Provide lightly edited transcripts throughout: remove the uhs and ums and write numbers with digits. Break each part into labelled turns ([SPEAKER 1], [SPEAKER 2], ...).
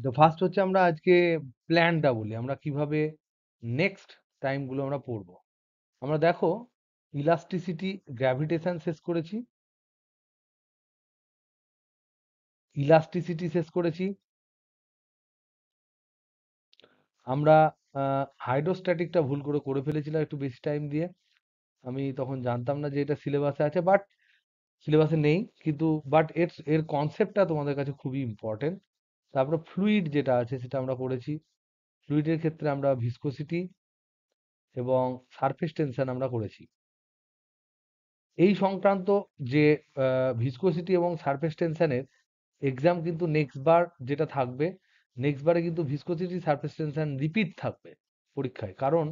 [SPEAKER 1] তো ফার্স্ট হচ্ছে আমরা আজকে প্ল্যানটা বলি আমরা কিভাবে নেক্সট টাইমগুলো আমরা পড়বো। আমরা দেখো ইলাস্টিসিটি গ্র্যাভিটেশন শেষ করেছি, ইলাস্টিসিটি শেষ করেছি, আমরা হাইড্রোস্ট্যাটিকটা ভুল করে ফেলেছিলাম একটু বেশি টাইম দিয়ে। আমি তখন জানতাম না যে এটা সিলেবাসে আছে, বাট সিলেবাসে নেই কিন্তু বাট এর কনসেপ্টটা তোমাদের কাছে খুবই ইম্পর্টেন্ট। তারপরে ফ্লুইড যেটা আছে সেটা আমরা পড়েছি। ফ্লুইডের ক্ষেত্রে আমরা ভিসকোসিটি এবং সারফেস টেনশন আমরা করেছি। এই সংক্রান্ত যে ভিসকোসিটি এবং সারফেস টেনশনের এক্সাম কিন্তু নেক্সট বার যেটা থাকবে, নেক্সট বারে কিন্তু ভিসকোসিটি সারফেস টেনশন রিপিট থাকবে পরীক্ষায়, কারণ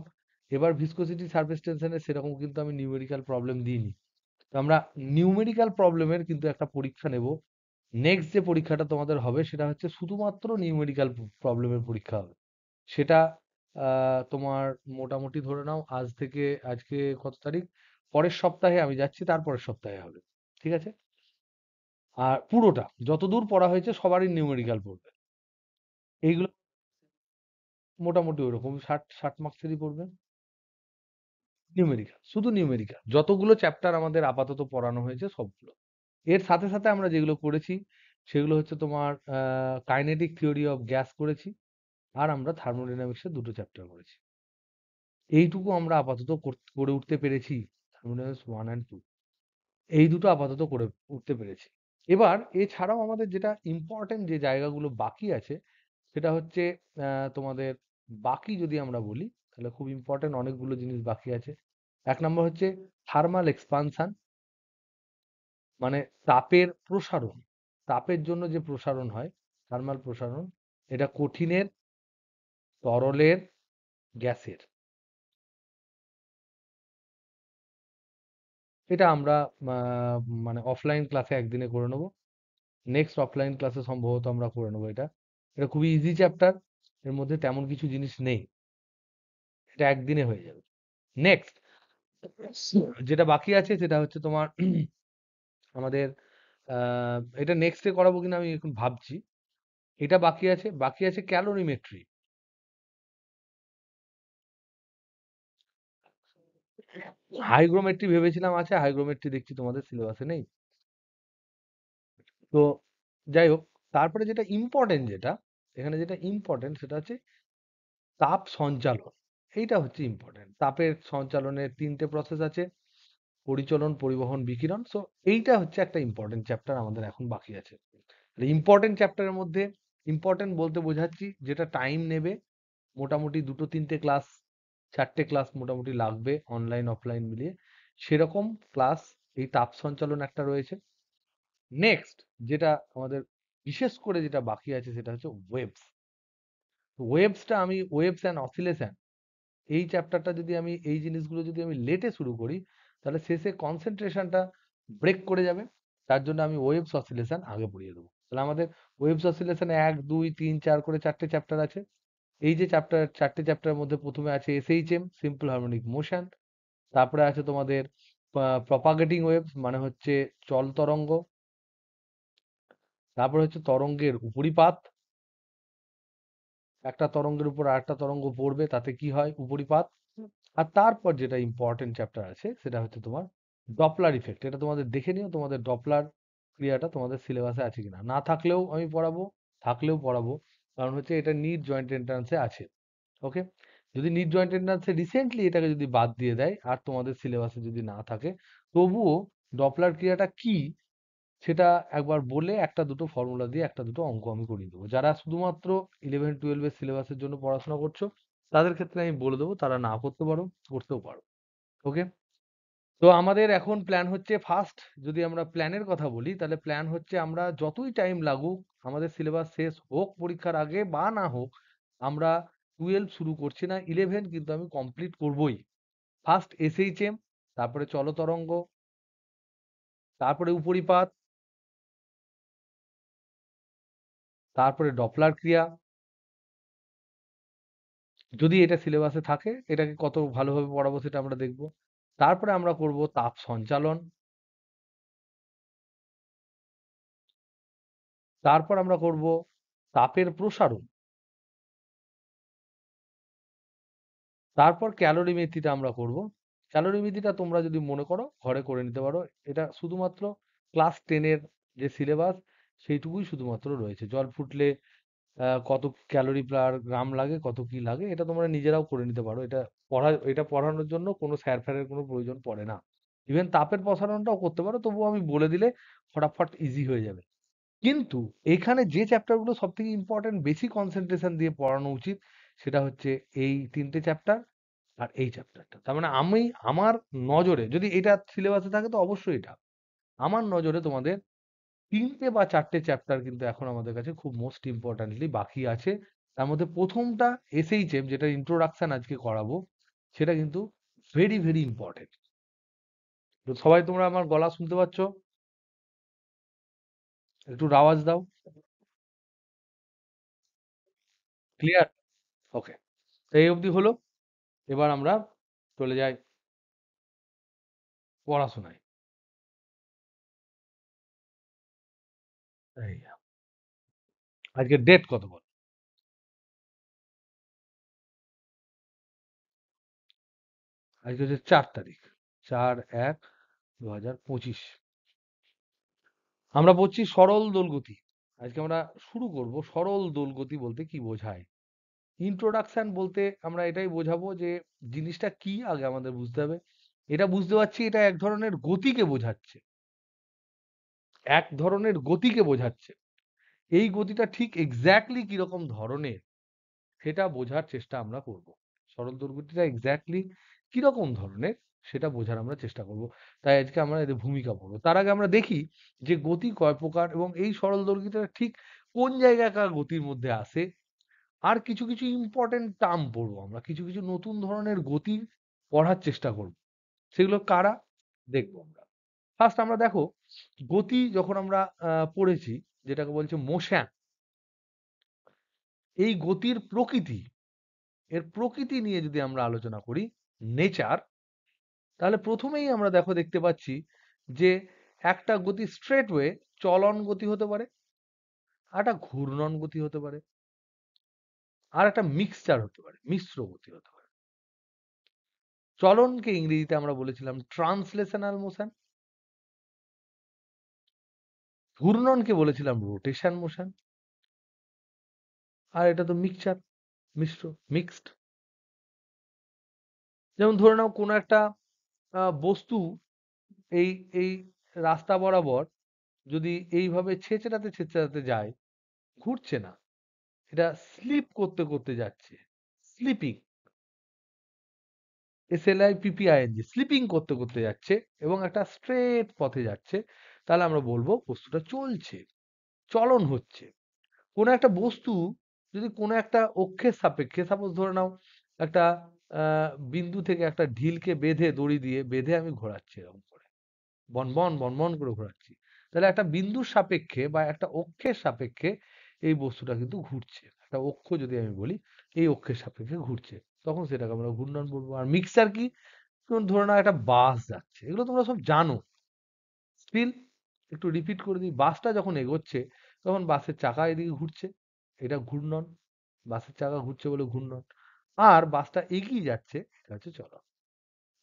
[SPEAKER 1] এবার ভিসকোসিটি সারফেস টেনশনের সেরকম কিন্তু আমি নিউমেরিক্যাল প্রবলেম দিইনি। তো আমরা নিউমেরিক্যাল প্রবলেমের কিন্তু একটা পরীক্ষা নেব। নেক্সট যে পরীক্ষাটা তোমাদের হবে সেটা হচ্ছে শুধুমাত্র নিউমেরিক্যাল প্রবলেমের পরীক্ষা হবে। সেটা তোমার মোটামুটি ধরে নাও আজ থেকে, আজকে কত তারিখ, পরের সপ্তাহে আমি যাচ্ছি, তারপরের সপ্তাহে হবে। ঠিক আছে? আর পুরোটা যতদূর পড়া হয়েছে সবারই নিউমেরিক্যাল পড়বে। এইগুলো মোটামুটি ওরকম 60 মার্কসেরই পড়বে নিউমেরিক্যাল, শুধু নিউমেরিক্যাল যতগুলো চ্যাপ্টার আমাদের আপাতত পড়ানো হয়েছে সবগুলো। এর সাথে সাথে আমরা যেগুলো করেছি সেগুলো হচ্ছে তোমার কাইনেটিক থিওরি অফ গ্যাস করেছি, আর আমরা থার্মোডাইনামিক্সের দুটো চ্যাপ্টার করেছি। এইটুকু আমরা আপাতত করে উঠতে পেরেছি। থার্মোডাইনামিক্স 1 and 2 এই দুটো আপাতত করে উঠতে পেরেছি। এবার এছাড়াও আমাদের যেটা ইম্পর্টেন্ট যে জায়গাগুলো বাকি আছে সেটা হচ্ছে তোমাদের বাকি যদি আমরা বলি তাহলে খুব ইম্পর্টেন্ট অনেকগুলো জিনিস বাকি আছে। এক নম্বর হচ্ছে থার্মাল এক্সপানশন, মানে তাপের প্রসারণ। তাপের জন্য যে প্রসারণ হয়, থার্মাল প্রসারণ, এটা কঠিনের, তরলের, গ্যাসের। এটা আমরা মানে অফলাইন ক্লাসে একদিনে করে নেব। নেক্সট অফলাইন ক্লাসে সম্ভবত আমরা করে নেবো এটা। এটা খুবই ইজি চ্যাপ্টার, এর মধ্যে তেমন কিছু জিনিস নেই, এটা একদিনে হয়ে যাবে। নেক্সট যেটা বাকি আছে সেটা হচ্ছে তোমার আমাদের এটা নেক্সটে করাবো কিনা আমি এখন ভাবছি। এটা বাকি আছে ক্যালোরিমেট্রি। হাইগ্রোমেট্রি ভেবেছিলাম আছে, হাইগ্রোমেট্রি দেখছি তোমাদের সিলেবাসে নেই। তো যাই হোক, তারপরে যেটা ইম্পর্টেন্ট, যেটা এখানে যেটা ইম্পর্টেন্ট সেটা হচ্ছে তাপ সঞ্চালন। এইটা হচ্ছে ইম্পর্টেন্ট। তাপের সঞ্চালনের ৩টে প্রসেস আছে, পরিচলন, পরিবহন, বিকিরণ। সো এইটা হচ্ছে একটা ইম্পর্টেন্ট চ্যাপ্টার আমাদের এখন বাকি আছে। ইম্পর্টেন্ট চ্যাপ্টারের মধ্যে ইম্পর্টেন্ট বলতে বোঝাচ্ছি যেটা টাইম নেবে মোটামুটি ২-৩টে ক্লাস, ৪টে ক্লাস মোটামুটি লাগবে অনলাইন অফলাইন মিলিয়ে, সেরকম ক্লাস এই তাপ সঞ্চালন একটা রয়েছে। নেক্সট যেটা আমাদের বিশেষ করে যেটা বাকি আছে সেটা হচ্ছে ওয়েভস। ওয়েভসটা আমি ওয়েভস অ্যান্ড অসিলেশন, এই চ্যাপ্টারটা যদি আমি, এই জিনিসগুলো যদি আমি লেটে শুরু করি তাহলে শেষে কনসেন্ট্রেশনটা ব্রেক করে যাবে। তার জন্য আমি ওয়েভস অসিলেশন আগে পড়িয়ে দেবো। তাহলে আমাদের ওয়েভস অসিলেশনে ১, ২, ৩, ৪ করে ৪টে চ্যাপ্টার আছে। এই যে চ্যাপ্টার, ৪টে চ্যাপ্টারের মধ্যে প্রথমে আছে এসএইচএম, সিম্পল হারমোনিক মোশন। তারপরে আছে তোমাদের প্রপাগেটিং ওয়েভস, মানে হচ্ছে চল তরঙ্গ। তারপরে হচ্ছে তরঙ্গের উপরিপাত, একটা তরঙ্গের উপর আরেকটা তরঙ্গ পড়বে তাতে কি হয়, উপরিপাত। আর তারপর যেটা ইম্পর্টেন্ট চ্যাপ্টার আছে সেটা হচ্ছে তোমার ডপলার ইফেক্ট। এটা তোমাদের দেখে নিও তোমাদের ডপলার ক্রিয়াটা তোমাদের সিলেবাসে আছে কিনা। না থাকলেও আমি পড়াবো, থাকলেও পড়াবো, কারণ হচ্ছে এটা নিট জয়েন্ট এন্ট্রান্সে আছে। ওকে? যদি নিট জয়েন্ট এন্ট্রান্সে রিসেন্টলি এটাকে যদি বাদ দিয়ে দেয় আর তোমাদের সিলেবাসে যদি না থাকে, তবুও ডপলার ক্রিয়াটা কি সেটা একবার বলে একটা দুটো ফর্মুলা দিয়ে একটা দুটো অঙ্ক আমি করিয়ে দেবো। যারা শুধুমাত্র 11-12 এর সিলেবাসের জন্য পড়াশোনা করছো তাদের ক্ষেত্রে আমি বলে দেবো তারা না করতে পারো, করতেও পারো। ওকে? তো আমাদের এখন প্ল্যান হচ্ছে ফার্স্ট, যদি আমরা প্ল্যানের কথা বলি তাহলে প্ল্যান হচ্ছে আমরা যতই টাইম লাগুক, আমাদের সিলেবাস শেষ হোক পরীক্ষার আগে বা না হোক, আমরা 12 শুরু করছি না, 11 কিন্তু আমি কমপ্লিট করবই। ফার্স্ট এসএইচএম, তারপরে চলতরঙ্গ, তারপরে উপরিপাত, তারপরে ডপলার ক্রিয়া। যদি এটা সিলেবাসে থাকে এটাকে কত ভালোভাবে পড়াবো সেটা আমরা দেখব। তারপরে আমরা করব তাপ সঞ্চালন, তারপর আমরা করব তাপের প্রসারণ, তারপর ক্যালোরিমেট্রিটা আমরা করব। ক্যালোরিমেট্রিটা তোমরা যদি মনে করো ঘরে করে নিতে পারো। এটা শুধুমাত্র ক্লাস 10 এর যে সিলেবাস সেইটুকুই শুধুমাত্র রয়েছে। জল ফুটলে কত ক্যালোরি পার গ্রাম লাগে, কত কি লাগে এটা তোমরা নিজেরাও করে নিতে পারো। এটা পড়ানোর জন্য কোনো স্যার-ফ্যারের কোনো প্রয়োজন পড়ে না। ইভেন তাপের প্রসারণটাও করতে পারো, তবুও আমি বলে দিলে ফটাফট ইজি হয়ে যাবে। কিন্তু এখানে যে চ্যাপ্টার গুলো সবথেকে ইম্পোর্টেন্ট, বেশি কনসেন্ট্রেশন দিয়ে পড়ানো উচিত সেটা হচ্ছে এই ৩ টে চ্যাপ্টার আর এই চ্যাপ্টারটা। তার মানে আমার নজরে যদি এটা সিলেবাসে থাকে তো অবশ্যই এটা। আমার নজরে তোমাদের ৩ টে বা ৪ টে চ্যাপ্টার কিন্তু এখন আমাদের কাছে খুব মোস্ট ইম্পোর্টেন্টলি বাকি আছে। তার মধ্যে ১ম টা এসএইচএম, যেটার ইন্ট্রোডাকশন আজকে করাবো, সেটা কিন্তু ভেরি, ভেরি ইম্পোর্টেন্ট। তো সবাই তোমরা আমার গলা শুনতে পাচ্ছ? একটু আওয়াজ দাও। ক্লিয়ার? ওকে। এই অবধি হলো। এবার আমরা চলে যাই পড়াশোনায়। এই আজকে ডেট কত বল? আজকে হচ্ছে ৪ তারিখ। ৪/১/২০২৫। আমরা পড়ছি সরল দোলগতি। আজকে আমরা শুরু করব সরল দোলগতি বলতে কি বোঝায়। ইন্ট্রোডাকশন বলতে আমরা এটাই বোঝাবো যে জিনিসটা কি আগে আমাদের বুঝতে হবে। এটা বুঝতে পারছি এটা এক ধরনের গতিকে বোঝাচ্ছে। এক ধরনের গতিকে বোঝাচ্ছে। এই গতিটা ঠিক এক্সাক্টলি কিরকম ধরনের সেটা বোঝার চেষ্টা আমরা করব। সরল দৈর্ঘ্যটা এক্স্যাক্টলি কিরকম ধরনের সেটা বোঝার আমরা চেষ্টা করব। তাই আজকে আমরা এদের ভূমিকা পড়ব। তার আগে আমরা দেখি যে গতি কয় প্রকার এবং এই সরল দৈর্ঘ্যটা ঠিক কোন জায়গাকার গতির মধ্যে আসে। আর কিছু, কিছু ইম্পোর্টেন্ট টার্ম পড়ব আমরা। কিছু, কিছু নতুন ধরনের গতি পড়ার চেষ্টা করব। সেগুলো কারা? দেখব আমরা। ফার্স্ট আমরা দেখো গতি যখন আমরা পড়েছি যেটাকে বলছে মোশন, এই গতির প্রকৃতি, এর প্রকৃতি নিয়ে যদি আমরা আলোচনা করি, নেচার, তাহলে প্রথমেই আমরা দেখতে পাচ্ছি যে একটা গতি স্ট্রেট ওয়ে চলন গতি হতে পারে, আর একটা ঘূর্ণন গতি হতে পারে, আর একটা মিক্সচার হতে পারে, মিশ্র গতি হতে পারে। চলনকে ইংরেজিতে আমরা বলেছিলাম ট্রান্সলেশনাল মোশন, ঘূর্ণনকে বলেছিলাম রোটেশন মোশন, আর এটা তো মিক্সচার, মিশ্র, মিক্সড। যেমন ধরে নাও কোনো একটা বস্তু এই এই রাস্তা বরাবর যদি এইভাবে ছেঁচড়াতে ছেঁচড়াতে যায়, ঘুরছে না, এটা স্লিপ করতে করতে যাচ্ছে, স্লিপিং, SLIPPING, স্লিপিং করতে করতে যাচ্ছে এবং একটা স্ট্রেট পথে যাচ্ছে, তাহলে আমরা বলবো বস্তুটা চলছে, চলন হচ্ছে। কোনো একটা বস্তু যদি কোনো একটা অক্ষের সাপেক্ষে, সাপোজ ধরে নাও একটা বিন্দু থেকে একটা ঢিলকে বেঁধে, দড়ি দিয়ে বেঁধে আমি ঘোরাচ্ছি এরকম করে, বনবন বনবন করে ঘোরাচ্ছি, তাহলে একটা বিন্দুর সাপেক্ষে বা একটা অক্ষের সাপেক্ষে এই বস্তুটা কিন্তু ঘুরছে। একটা অক্ষ যদি আমি বলি, এই অক্ষের সাপেক্ষে ঘুরছে, তখন সেটাকে আমরা ঘূর্ণন বলবো। আর মিক্সার কি? যেমন ধরে নাও একটা বাস যাচ্ছে, এগুলো তোমরা সব জানো, স্টিল একটু রিপিট করে দিই। বাসটা যখন এগোচ্ছে তখন বাসের চাকা এদিকে ঘুরছে, এটা ঘূর্ণন, বাসের চাকা ঘুরছে বলে ঘূর্ণন। আর বাসটা এগিয়ে যাচ্ছে, এটা হচ্ছে চলন।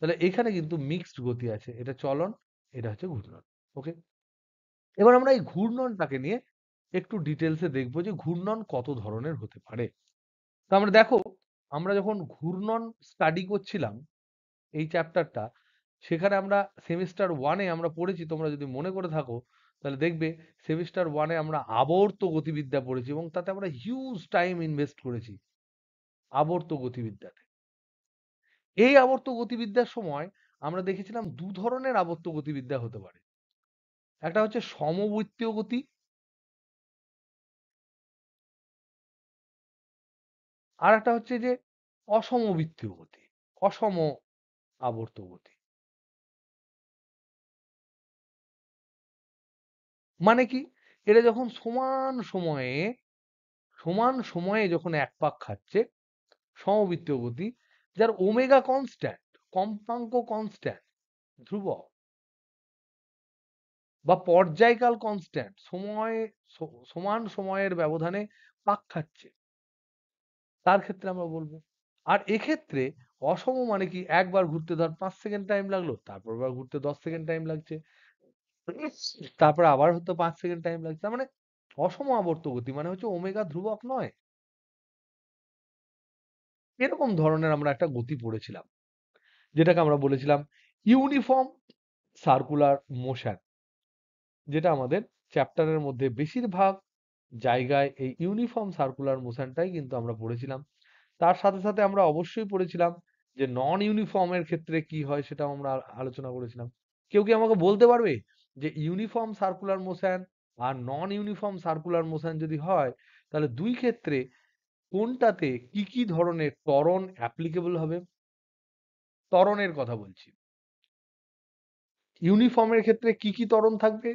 [SPEAKER 1] তাহলে এখানে কিন্তু মিক্সড গতি আছে, এটা চলন, এটা হচ্ছে ঘূর্ণন। ওকে, এবার আমরা এই ঘূর্ণনটাকে নিয়ে একটু ডিটেলসে দেখবো যে ঘূর্ণন কত ধরনের হতে পারে। তো আমরা দেখো, আমরা যখন ঘূর্ণন স্টাডি করছিলাম এই চ্যাপ্টারটা, সেখানে আমরা সেমিস্টার 1 এ আমরা পড়েছি, তোমরা যদি মনে করে থাকো তাহলে দেখবে সেমিস্টার 1 এ আমরা আবর্ত গতিবিদ্যা পড়েছি এবং তাতে আমরা হিউজ টাইম ইনভেস্ট করেছি আবর্ত গতিবিদ্যাতে। এই আবর্ত গতিবিদ্যার সময় আমরা দেখেছিলাম দু ধরনের আবর্ত গতিবিদ্যা হতে পারে। একটা হচ্ছে সমবৃত্তীয় গতি, আর একটা হচ্ছে যে অসমবৃত্তীয় গতি, অসম আবর্ত গতি। মানে কি? এটা যখন সমান সময়ে যখন এক পাক খাচ্ছে, সমবৃত্তীয় গতি, যার ওমেগা কনস্ট্যান্ট, কম্পাঙ্ক কনস্ট্যান্ট, ধ্রুবক, বা পর্যায়কাল কনস্ট্যান্ট, সমান সময়ের ব্যবধানে পাক খাচ্ছে, তার ক্ষেত্রে আমরা বলবো। আর এক্ষেত্রে অসম মানে কি, একবার ঘুরতে ধর 5 সেকেন্ড টাইম লাগলো, তারপর আবার ঘুরতে 10 সেকেন্ড টাইম লাগছে, তারপরে আবার হয়তো 5 সেকেন্ড টাইম লাগছে। তার মানে অসম আবর্ত গতি মানে হচ্ছে ওমেগা ধ্রুবক নয়। এরকম ধরনের আমরা একটা গতি পড়েছিলাম, যেটাকে আমরা বলেছিলাম ইউনিফর্ম সার্কুলার মোশন, যেটা আমাদের চ্যাপ্টারের মধ্যে বেশিরভাগ জায়গায় এই ইউনিফর্ম সার্কুলার মোশনটাই কিন্তু আমরা পড়েছিলাম। তার সাথে সাথে আমরা অবশ্যই পড়েছিলাম যে নন ইউনিফর্মের ক্ষেত্রে কি হয়, সেটাও আমরা আলোচনা করেছিলাম। কেউ কি আমাকে বলতে পারবে যে ইউনিফর্ম সার্কুলার মোশন আর নন ইউনিফর্ম সার্কুলার মোশন যদি হয়, তাহলে দুই ক্ষেত্রে কোনটাতে কি কি ধরনের ত্বরণ অ্যাপ্লিকেবল হবে? ত্বরণের কথা বলছি। ইউনিফর্মের ক্ষেত্রে কি কি ত্বরণ থাকবে,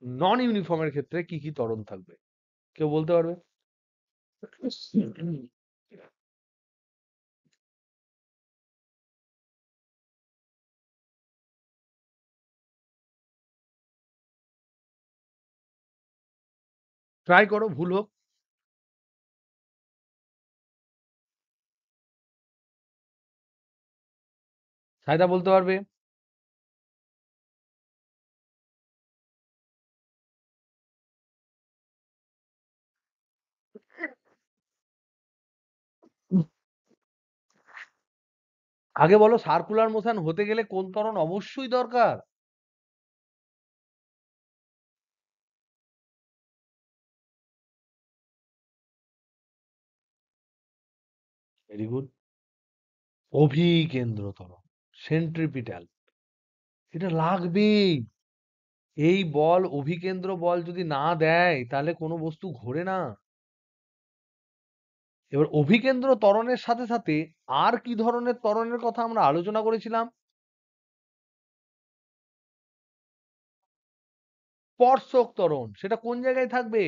[SPEAKER 1] নন ইউনিফর্মের ক্ষেত্রে কি কি ত্বরণ থাকবে? কেউ বলতে পারবে? ট্রাই করো, ভুল হোক। সায়দা বলতে পারবে? আগে বলো, সার্কুলার মোশন হতে গেলে কোন ত্বরণ অবশ্যই দরকার? Very good. অভিকেন্দ্র ত্বরণ, সেন্ট্রিপিটাল, এটা লাগবেই। এই বল, অভিকেন্দ্র বল যদি না দেয় তাহলে কোনো বস্তু ঘোরে না। এবার অভিকেন্দ্র ত্বরণের সাথে সাথে আর কি ধরনের ত্বরণের কথা আমরা আলোচনা করেছিলাম? স্পর্শক ত্বরণ, সেটা কোন জায়গায় থাকবে?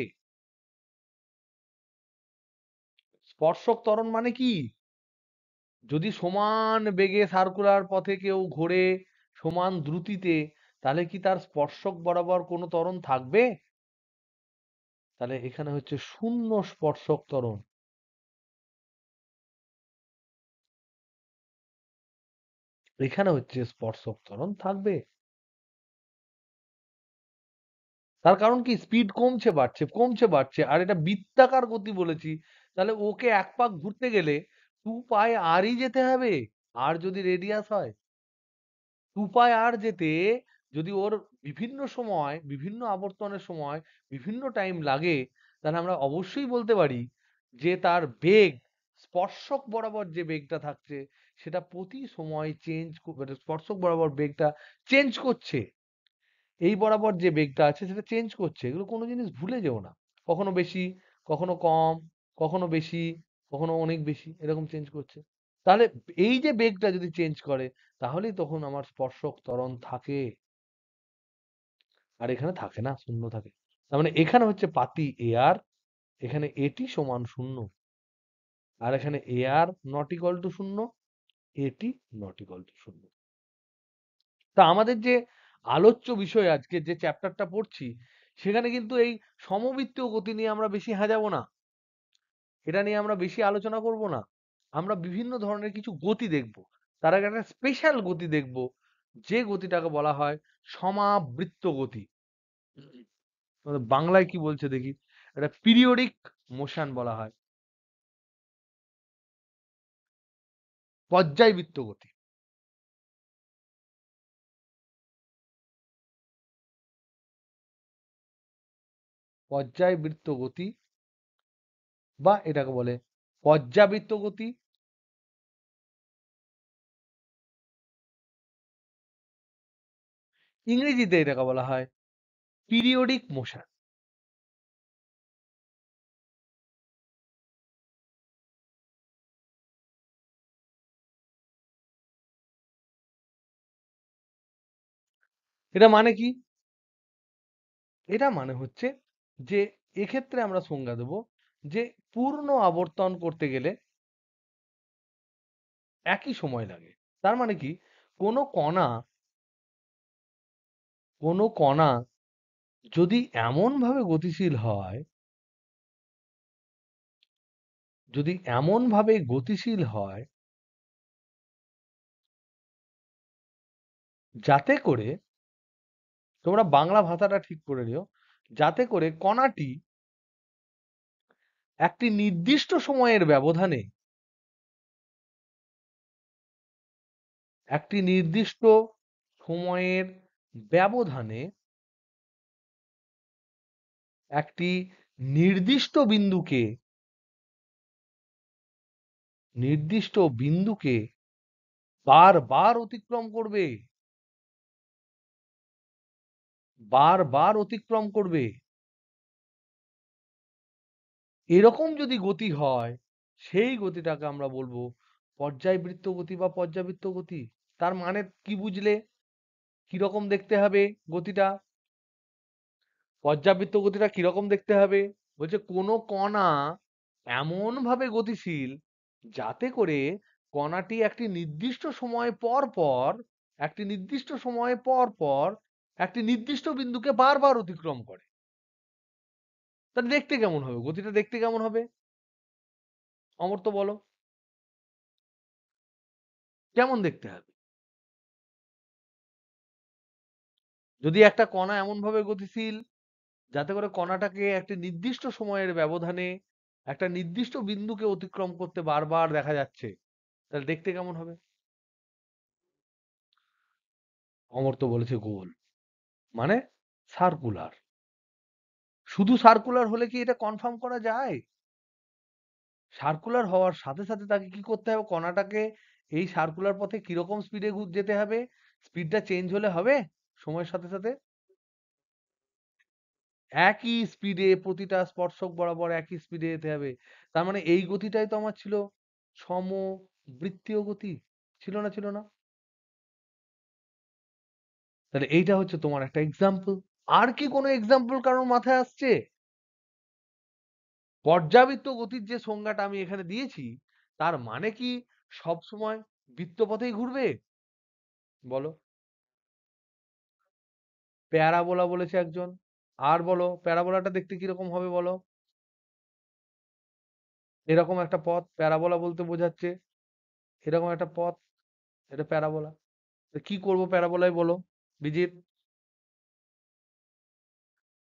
[SPEAKER 1] স্পর্শক ত্বরণ মানে কি, যদি সমান বেগে সার্কুলার পথে কেউ ঘোরে সমান দ্রুতিতে, তাহলে কি তার স্পর্শক বরাবর কোনো ত্বরণ থাকবে? তাহলে এখানে হচ্ছে শূন্য স্পর্শক ত্বরণ। এখানে হচ্ছে স্পর্শক ত্বরণ থাকবে। তার কারণ কি, স্পিড কমছে বাড়ছে কমছে বাড়ছে, আর এটা বৃত্তাকার গতি বলেছি, তাহলে ওকে এক পাক ঘুরতে গেলে 2 পাই আরই যেতে হবে। আর যদি রেডিয়াস হয়, 2 পাই আর যেতে যদি ওর বিভিন্ন সময় বিভিন্ন আবর্তনের সময় বিভিন্ন টাইম লাগে, তাহলে আমরা অবশ্যই বলতে পারি যে তার বেগ, স্পর্শক বরাবর যে বেগটা থাকছে, সেটা প্রতি সময় চেঞ্জ, মানে স্পর্শক বরাবর বেগটা চেঞ্জ করছে। এই বরাবর যে বেগটা আছে সেটা চেঞ্জ করছে। এগুলো কোনো জিনিস ভুলে যেও না। কখনো বেশি, কখনো কম, কখনো বেশি, কখনো অনেক বেশি, এরকম চেঞ্জ করছে। তাহলে এই যে বেগটা যদি চেঞ্জ করে, তাহলেই তখন আমার স্পর্শক ত্বরণ থাকে। আর এখানে থাকে না, শূন্য থাকে। তার মানে এখানে হচ্ছে পাতি এয়ার, এখানে এটি সমান শূন্য, আর এখানে এয়ার নট ইকুয়াল টু শূন্য, এটি নট ইকুয়াল টু শূন্য। তা আমাদের যে আলোচ্য বিষয় আজকে যে চ্যাপ্টারটা পড়ছি, সেখানে কিন্তু এই সমবৃত্তীয় গতি নিয়ে আমরা বেশি হাজাবো না, এটা নিয়ে আমরা বেশি আলোচনা করব না। আমরা বিভিন্ন ধরনের কিছু গতি দেখব। তার আগে একটা স্পেশাল গতি দেখব, যে গতিটাকে বলা হয় সমাবৃত্ত গতি। আমাদের বাংলায় কি বলছে দেখি? এটা পিরিয়ডিক মোশন বলা হয়, পর্যায়বৃত্ত গতি। পর্যায়বৃত্ত গতি, বা এটাকে বলে পর্যাবৃত্ত গতি, ইংরেজিতে এটাকে বলা হয় পিরিয়ডিক মোশন। এটা মানে কি? এটা মানে হচ্ছে যে এক্ষেত্রে আমরা সংজ্ঞা দেব যে পূর্ণ আবর্তন করতে গেলে একই সময় লাগে। তার মানে কি, কোনো কণা কোনো কণা যদি এমন ভাবে গতিশীল হয় যদি এমনভাবে গতিশীল হয় যাতে করে, তোমরা বাংলা ভাষাটা ঠিক করে নিও, যাতে করে কণাটি একটি নির্দিষ্ট সময়ের ব্যবধানে, একটি নির্দিষ্ট সময়ের ব্যবধানে একটি নির্দিষ্ট বিন্দুকে বারবার অতিক্রম করবে, বারবার অতিক্রম করবে। এরকম যদি গতি হয়, সেই গতিটাকে আমরা বলবো পর্যায়বৃত্ত গতি বা পর্যাবৃত্ত গতি। তার মানে কি বুঝলে? কিরকম দেখতে হবে গতিটা? পর্যাবৃত্ত গতিটা কিরকম দেখতে হবে? বলছে কোনো কণা এমন ভাবে গতিশীল যাতে করে কণাটি একটি নির্দিষ্ট সময় পর পর একটি নির্দিষ্ট বিন্দুকে বারবার অতিক্রম করে। তাহলে দেখতে কেমন হবে? গতিটা দেখতে কেমন হবে? অমর্ত্য বলো, কেমন দেখতে হবে? যদি একটা কণা এমন ভাবে গতিশীল যাতে করে কণাটাকে একটি নির্দিষ্ট সময়ের ব্যবধানে একটা নির্দিষ্ট বিন্দুকে অতিক্রম করতে বারবার দেখা যাচ্ছে, তাহলে দেখতে কেমন হবে? অমর্ত্য বলেছে গোল, মানে সার্কুলার। শুধু সার্কুলার হলে কি এটা কনফার্ম করা যায়? সার্কুলার হওয়ার সাথে সাথে তাকে কি করতে হবে? কণাটাকে এই সার্কুলার পথে কিরকম স্পিডে যেতে হবে? স্পিডটা চেঞ্জ হলে হবে সময়ের সাথে সাথে? একই স্পিডে প্রতিটা স্পর্শক বরাবর একই স্পিডে যেতে হবে। তার মানে এই গতিটাই তো আমার ছিল সমবৃত্তীয় গতি। ছিল না, ছিল না? তাহলে এইটা হচ্ছে তোমার একটা এক্সাম্পল। আর কি কোনো এক্সাম্পল কারোর মাথায় আসছে? পর্যাবৃত্ত গতির যে সংজ্ঞাটা আমি এখানে দিয়েছি, তার মানে কি সবসময় বৃত্তপথেই ঘুরবে? বলো। প্যারাবোলা বলেছে একজন। আর বলো, প্যারাবোলাটা দেখতে কিরকম হবে বলো? এরকম একটা পথ প্যারাবোলা বলতে বোঝাচ্ছে, এরকম একটা পথ, এটা প্যারাবোলা। তো কি করব প্যারাবোলায় বলো বিজিত?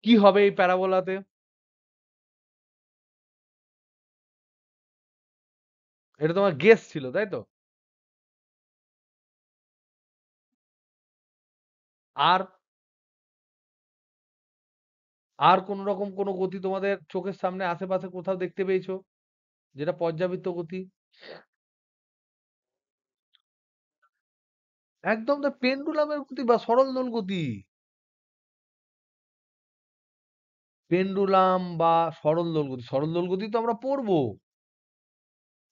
[SPEAKER 1] কি হবে এই প্যারাবোলাতে? এটা তোমার গেস ছিল, তাই তো? আর আর কোন রকম কোন গতি তোমাদের চোখের সামনে আশেপাশে কোথাও দেখতে পেয়েছো যেটা পর্যাবৃত্ত গতি? একদম তো পেন্ডুলামের গতি বা সরল দোল গতি। পেন্ডুলাম বা সরল দোল গতি, সরল দোল গতি তো আমরা পড়বো।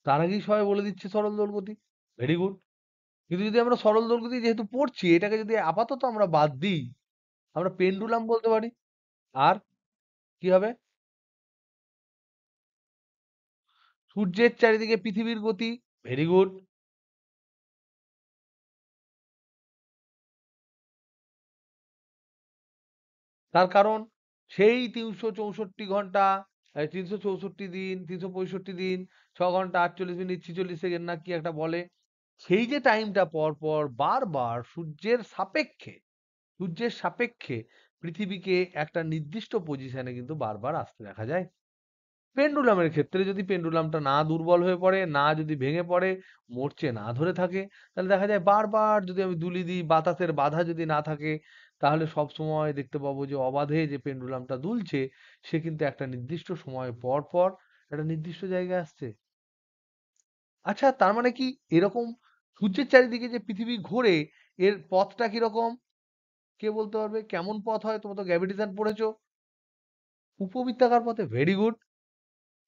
[SPEAKER 1] তার আগেই সবাই বলে দিচ্ছে সরল দোল গতি। Very good. কিন্তু যদি আমরা সরল দোল গতি যেহেতু পড়ছি, এটাকে যদি আপাতত আমরা বাদ দিই, আমরা পেন্ডুলাম বলতে পারি। আর কি হবে? সূর্যের চারিদিকে পৃথিবীর গতি। Very good. তার কারণ সেই ৩৬৪ ঘন্টা, ৩৬৪ দিন, ৩৬৫ দিন, ৬ ঘন্টা ৪৮ মিনিট ৪৬ সেকেন্ড না কি একটা বলে, সেই যে টাইমটা পর পর বারবার সূর্যের সাপেক্ষে পৃথিবীকে একটা নির্দিষ্ট পজিশনে কিন্তু বারবার আসতে দেখা যায়। পেন্ডুলামের ক্ষেত্রে যদি পেন্ডুলামটা না দুর্বল হয়ে পড়ে, না যদি ভেঙে পড়ে, মরচে না ধরে থাকে, তাহলে দেখা যায় বারবার যদি আমি দুলি দিই, বাতাসের বাধা যদি না থাকে, তাহলে সবসময় দেখতে পাবো যে অবাধে যে পেন্ডুলামটা দুলছে, সে কিন্তু একটা নির্দিষ্ট সময় পর পর একটা নির্দিষ্ট জায়গায় আসছে। আচ্ছা, তার মানে কি এরকম সূর্যের চারিদিকে যে পৃথিবী ঘোরে, এর পথটা কিরকম? কে বলতে পারবে কেমন পথ হয়? তোমরা তো গ্র্যাভিটেশন পড়েছো। উপবৃত্তাকার পথে। Very good.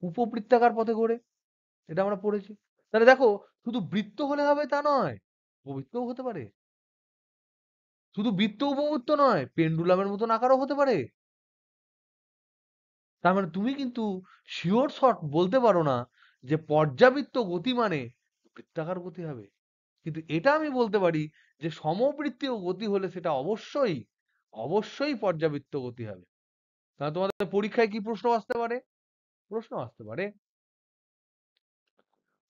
[SPEAKER 1] উপবৃত্তাকার পথে ঘোরে, এটা আমরা পড়েছি। তাহলে দেখো, শুধু বৃত্ত হলে হবে তা নয়, উপবৃত্তও হতে পারে। শুধু বৃত্ত উপবৃত্ত নয়, পেন্ডুলামের মতন আকারও হতে পারে। তার মানে তুমি কিন্তু শিওর শট বলতে পারো না যে পর্যাবৃত্ত গতি মানে বৃত্তাকার গতি হবে। কিন্তু এটা আমি বলতে পারি যে সমবৃত্তীয় গতি হলে সেটা অবশ্যই পর্যাবৃত্ত গতি হবে। তাহলে তোমাদের পরীক্ষায় কি প্রশ্ন আসতে পারে? প্রশ্ন আসতে পারে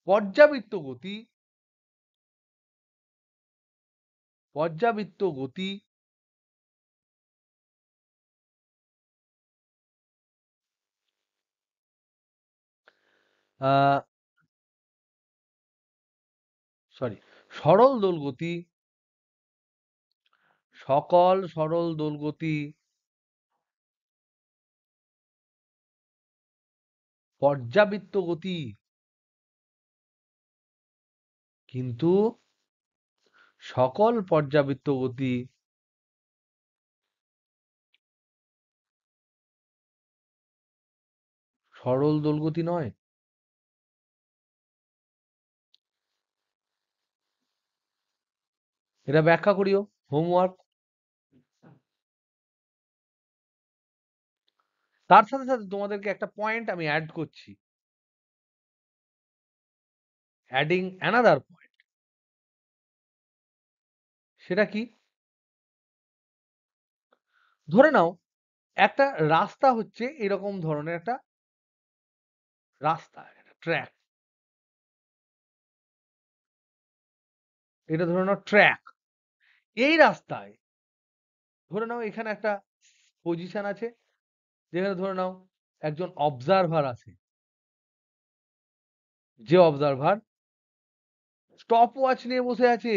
[SPEAKER 1] পর্যাবৃত্ত গতি, পর্যাবৃত্ত গতি সরি সরল দোলগতি, সকল সরল দোলগতি পর্যাবৃত্ত গতি, কিন্তু সকল পর্যাবৃত্ত গতি সরল দোলগতি নয়। এটা ব্যাখ্যা করিও, হোমওয়ার্ক। তার সাথে সাথে তোমাদেরকে একটা পয়েন্ট আমি অ্যাড করছি, অ্যাডিং অ্যানাদার পয়েন্ট। সেটা কি? ধরে নাও একটা রাস্তা হচ্ছে এরকম ধরনের একটা রাস্তা, একটা ট্র্যাক। এটা ধরে নাও ট্র্যাক। এই রাস্তায় ধরে নাও এখানে একটা পজিশন আছে, যেখানে ধরে নাও একজন অবজারভার আছে, যে অবজারভার স্টপ ওয়াচ নিয়ে বসে আছে,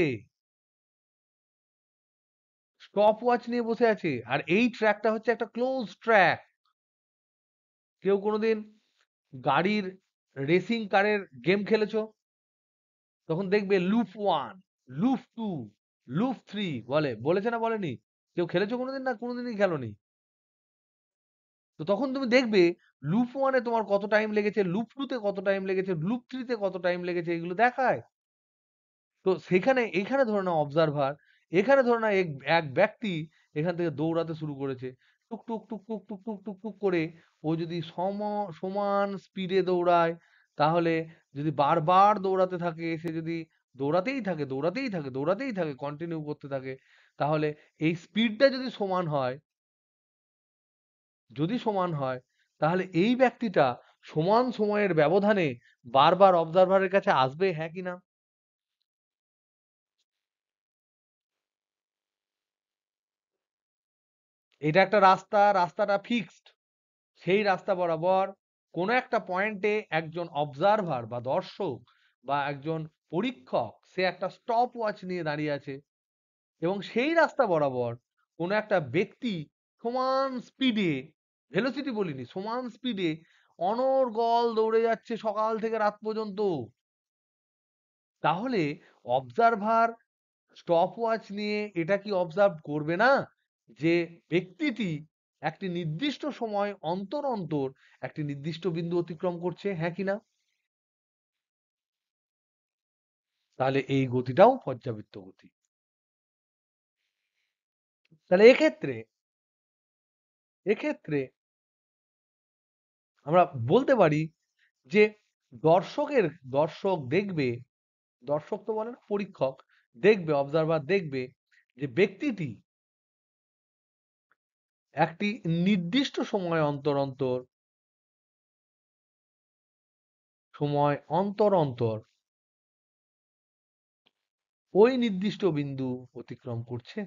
[SPEAKER 1] স্টপ ওয়াচ নিয়ে বসে আছে। আর এই ট্র্যাকটা হচ্ছে একটা ক্লোজ ট্র্যাক। কেউ কোনোদিন গাড়ির রেসিং কারের গেম খেলেছো? তখন দেখবে loop one, loop two, loop three বলেছে না বলেনি? কেউ খেলেছো কোনোদিন? না কোনোদিনই খেলোনি। তো তখন তুমি দেখবে লুপ ওয়ানে তোমার কত টাইম লেগেছে, লুপ টুতে কত টাইম লেগেছে, লুপ থ্রিতে কত টাইম লেগেছে, এগুলো দেখায়। তো সেখানে এখানে ধরে নাও অবজারভার, এখানে ধরে নাও এক এক ব্যক্তি এখান থেকে দৌড়াতে শুরু করেছে, টুক টুক টুক টুক টুক টুক টুক টুক করে। ও যদি সমান স্পিডে দৌড়ায়, তাহলে যদি বারবার দৌড়াতে থাকে, সে যদি দৌড়াতেই থাকে দৌড়াতেই থাকে দৌড়াতেই থাকে, কন্টিনিউ করতে থাকে, তাহলে এই স্পিডটা যদি সমান হয়, যদি সমান হয়, তাহলে এই ব্যক্তিটা সমান সময়ের ব্যবধানে বারবার অবজারভারের কাছে আসবে, হ্যাঁ কি না? এটা একটা রাস্তা, রাস্তাটা ফিক্সড। সেই রাস্তা বরাবর কোনো একটা পয়েন্টে একজন অবজারভার বা দর্শক বা একজন পরীক্ষক, সে একটা স্টপ ওয়াচ নিয়ে দাঁড়িয়ে আছে, এবং সেই রাস্তা বরাবর কোনো একটা ব্যক্তি সমান স্পিডে, ভেলোসিটি বলিনি, সমান স্পিডে অনর্গল দৌড়ে যাচ্ছে সকাল থেকে রাত পর্যন্ত। তাহলে অবজারভার স্টপ ওয়াচ নিয়ে এটা কি অবজার্ভ করবে না যে ব্যক্তিটি একটি নির্দিষ্ট সময় অন্তর অন্তর একটি নির্দিষ্ট বিন্দু অতিক্রম করছে, হ্যাঁ কি না? তাহলে এই গতিটাও পর্যাবৃত্ত গতি। তাহলে এক্ষেত্রে আমরা বলতে পারি যে দর্শকের দর্শক দেখবে, দর্শক তো বলে না, পরীক্ষক দেখবে, অবজারভার দেখবে যে ব্যক্তিটি একটি নির্দিষ্ট সময় অন্তর অন্তর ওই নির্দিষ্ট বিন্দু অতিক্রম করছে।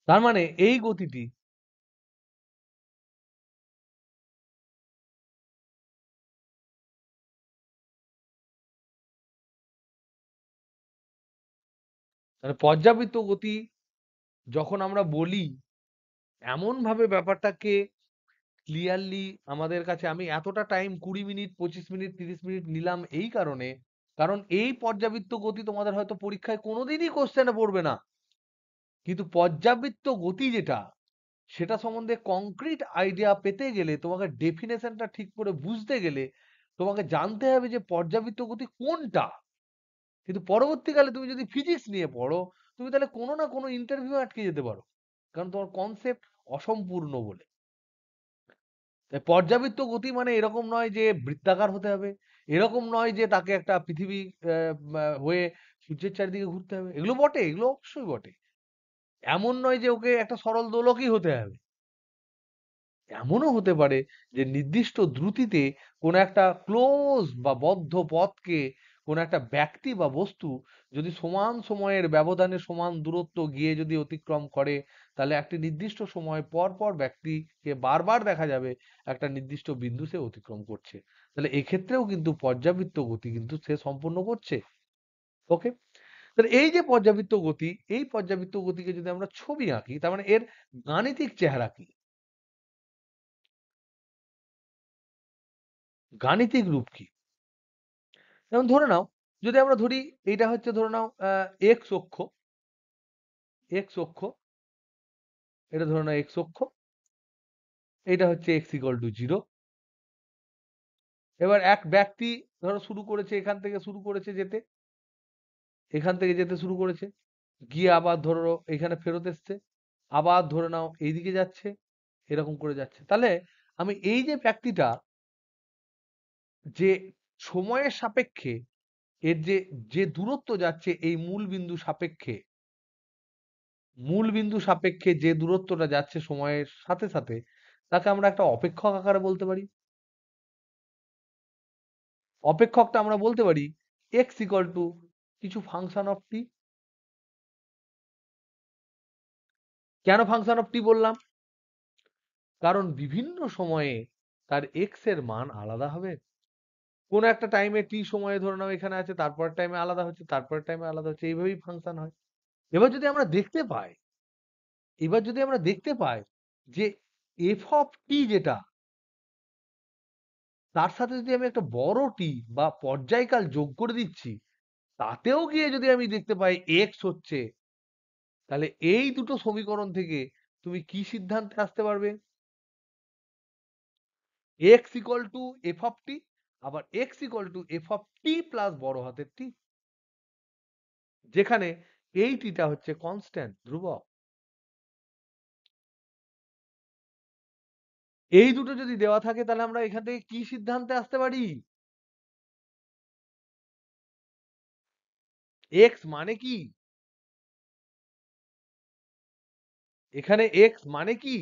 [SPEAKER 1] তার মানে এই গতিটি মানে পর্যাবৃত্ত গতি যখন আমরা বলি, এমন ভাবে ব্যাপারটাকে ক্লিয়ারলি আমাদের কাছে, আমি এতটা টাইম 20 মিনিট 25 মিনিট 30 মিনিট নিলাম এই কারণে, কারণ এই পর্যাবৃত্ত গতি তোমাদের হয়তো পরীক্ষায় কোনোদিনই কোশ্চেনে পড়বে না, কিন্তু পর্যাবৃত্ত গতি যেটা, সেটা সম্বন্ধে কংক্রিট আইডিয়া পেতে গেলে, তোমাকে ডেফিনেশনটা ঠিক করে বুঝতে গেলে, তোমাকে জানতে হবে যে পর্যাবৃত্ত গতি কোনটা। কিন্তু পরবর্তীকালে তুমি যদি ফিজিক্স নিয়ে পড়ো, তুমি তাহলে কোনো না কোনো ইন্টারভিউ আটকে যেতে পারো, কারণ তোমার কনসেপ্ট অসম্পূর্ণ বলে। তাই পর্যাবৃত্ত গতি মানে এরকম নয় যে বৃত্তাকার হতে হবে, এরকম নয় যে তাকে একটা পৃথিবী হয়ে সূর্যের চারিদিকে ঘুরতে হবে। এগুলো বটে, এগুলো অবশ্যই বটে, এমন নয় যে ওকে একটা সরল দোলকই হতে হবে। এমনও হতে পারে যে নির্দিষ্ট দ্রুতিতে কোনো একটা ক্লোজ বা বদ্ধ পথকে কোনো একটা ব্যক্তি বা বস্তু যদি সমান সময়ের ব্যবধানে সমান দূরত্ব গিয়ে যদি অতিক্রম করে, তাহলে একটি নির্দিষ্ট সময় পর পর ব্যক্তিকে বারবার দেখা যাবে একটা নির্দিষ্ট বিন্দু সে অতিক্রম করছে। তাহলে এক্ষেত্রেও কিন্তু পর্যাবৃত্ত গতি কিন্তু সে সম্পন্ন করছে। ওকে, তাহলে এই যে পর্যাবৃত্ত গতি, এই পর্যাবৃত্ত গতিকে যদি আমরা ছবি আঁকি, তার মানে এর গাণিতিক চেহারা কি, গাণিতিক রূপ কি? যেমন ধরে নাও, যদি আমরা ধরি এইটা হচ্ছে ধরে নাও এক্স অক্ষ, এক্স অক্ষ, এটা ধরে নাও এক্স অক্ষ, এটা হচ্ছে এক্স ইকুয়াল টু 0। এবার এক ব্যক্তি ধরো শুরু করেছে, এখান থেকে শুরু করেছে যেতে, এখান থেকে যেতে শুরু করেছে, গিয়ে আবার ধরো এখানে ফেরত এসছে, আবার ধরে নাও এইদিকে যাচ্ছে, এরকম করে যাচ্ছে। তাহলে আমি এই যে ব্যক্তিটা যে সময়ের সাপেক্ষে এর যে যে দূরত্ব যাচ্ছে এই মূল বিন্দু সাপেক্ষে, মূল বিন্দু সাপেক্ষে যে দূরত্বটা যাচ্ছে সময়ের সাথে সাথে, তাকে আমরা একটা অপেক্ষক আকারে বলতে পারি। অপেক্ষকটা আমরা বলতে পারি এক্স ইকুয়াল টু কিছু ফাংশন অফ টি। কেন ফাংশন অফ টি বললাম? কারণ বিভিন্ন সময়ে তার এক্স এর মান আলাদা হবে। কোন একটা টাইমে টি সময়ে ধরে নাও এখানে আছে, তারপর টাইমে আলাদা হচ্ছে, তারপর টাইমে আলাদা হচ্ছে, এইভাবেই ফাংশন হয়। এবার যদি আমরা দেখতে পাই, এবার যদি আমরা দেখতে পাই যে এফ অফ টি যেটা, তার সাথে যদি আমি একটা বড় টি বা পর্যায়কাল যোগ করে দিচ্ছি, তাতেও গিয়ে যদি আমি দেখতে পাই এক্স হচ্ছে, তাহলে এই দুটো সমীকরণ থেকে তুমি কি সিদ্ধান্তে আসতে পারবে? X equal to F of T, আবার X equal to F of T plus বড় হাতের টি, যেখানে এই টিটা হচ্ছে কনস্ট্যান্ট, ধ্রুবক। এই দুটো যদি দেওয়া থাকে, তাহলে আমরা এখান থেকে কি সিদ্ধান্তে আসতে পারি? এক্স মানে কি? এখানে এক্স মানে কি?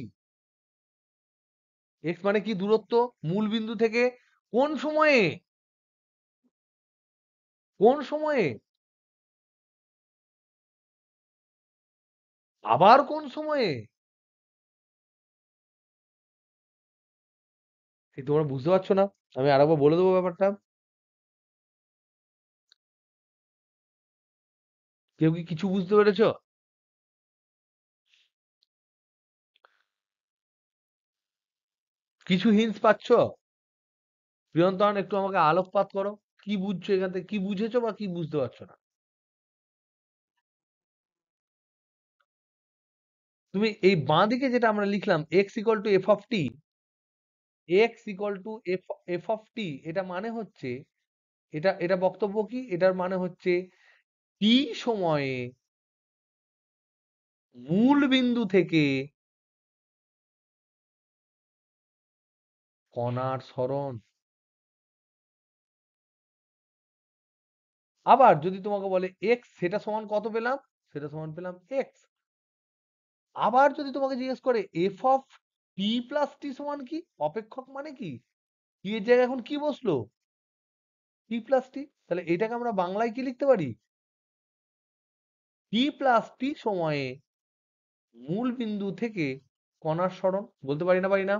[SPEAKER 1] এক্স মানে কি? দূরত্ব মূল বিন্দু থেকে কোন সময়ে, কোন সময়ে, আবার কোন সময়ে? এই তোমরা বুঝতে পারছো না? আমি আরেকবার বলে দেবো ব্যাপারটা। কেউ কি কিছু বুঝতে পেরেছো? কিছু হিন্টস পাচ্ছো? প্রিয়ন্তন, একটু আমাকে আলোকপাত করো। কি বুঝছো এখান থেকে? কি বুঝেছো বা কি বুঝতে পারছো না? তুমি এই বাঁ দিকে যেটা আমরা লিখলাম X equal to F of T, X equal to F F of T, এটা মানে হচ্ছে, এটা এটা বক্তব্য কি? এটার মানে হচ্ছে টি সময়ে মূল বিন্দু থেকে কণার সরণ। আবার যদি তোমাকে বলে এক্স, সেটা সমান কত পেলাম? সেটা সমান পেলাম এক্স। আবার যদি তোমাকে জিজ্ঞেস করে এফ অফ টি প্লাস টি সমান কি, অপেক্ষক মানে কি, টি এর জায়গায় এখন কি বসলো? টি প্লাস টি। তাহলে এটাকে আমরা বাংলায় কি লিখতে পারি? টি প্লাস টি সময়ে মূল বিন্দু থেকে কণার সরণ। বলতে পারি না? পারি না?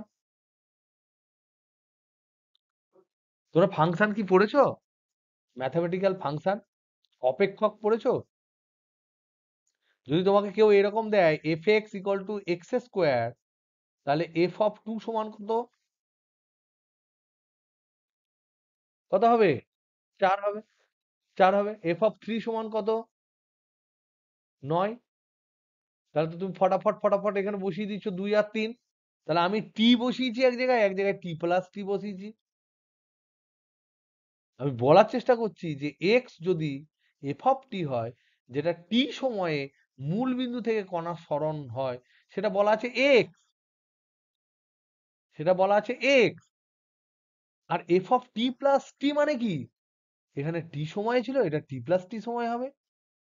[SPEAKER 1] তোমরা ফাংশন কি পড়েছো? ম্যাথমেটিক্যাল ফাংশন, অপেক্ষক পড়েছো? যদি তোমাকে কেউ এরকম দেয় F x equal two x square, তাহলে এফ অফ টু সমান কত? কত হবে? 4 হবে। 4 হবে। এফ অফ থ্রি সমান কত? 9। তাহলে তো তুমি ফটাফট ফটাফট এখানে বসিয়ে দিচ্ছ 2 আর 3। তাহলে আমি টি বসিয়েছি এক জায়গায়, এক জায়গায় টি প্লাস টি বসিয়েছি। আমি বলার চেষ্টা করছি যে এক্স যদি এফ অফ টি হয়, যেটা টি সময়ে মূল বিন্দু থেকে কণার সরণ হয়, সেটা বলা আছে এক্স, সেটা বলা আছে এক্স। আর F of T plus T মানে কি? এখানে টি সময় ছিল, এটা টি প্লাস টি সময় হবে,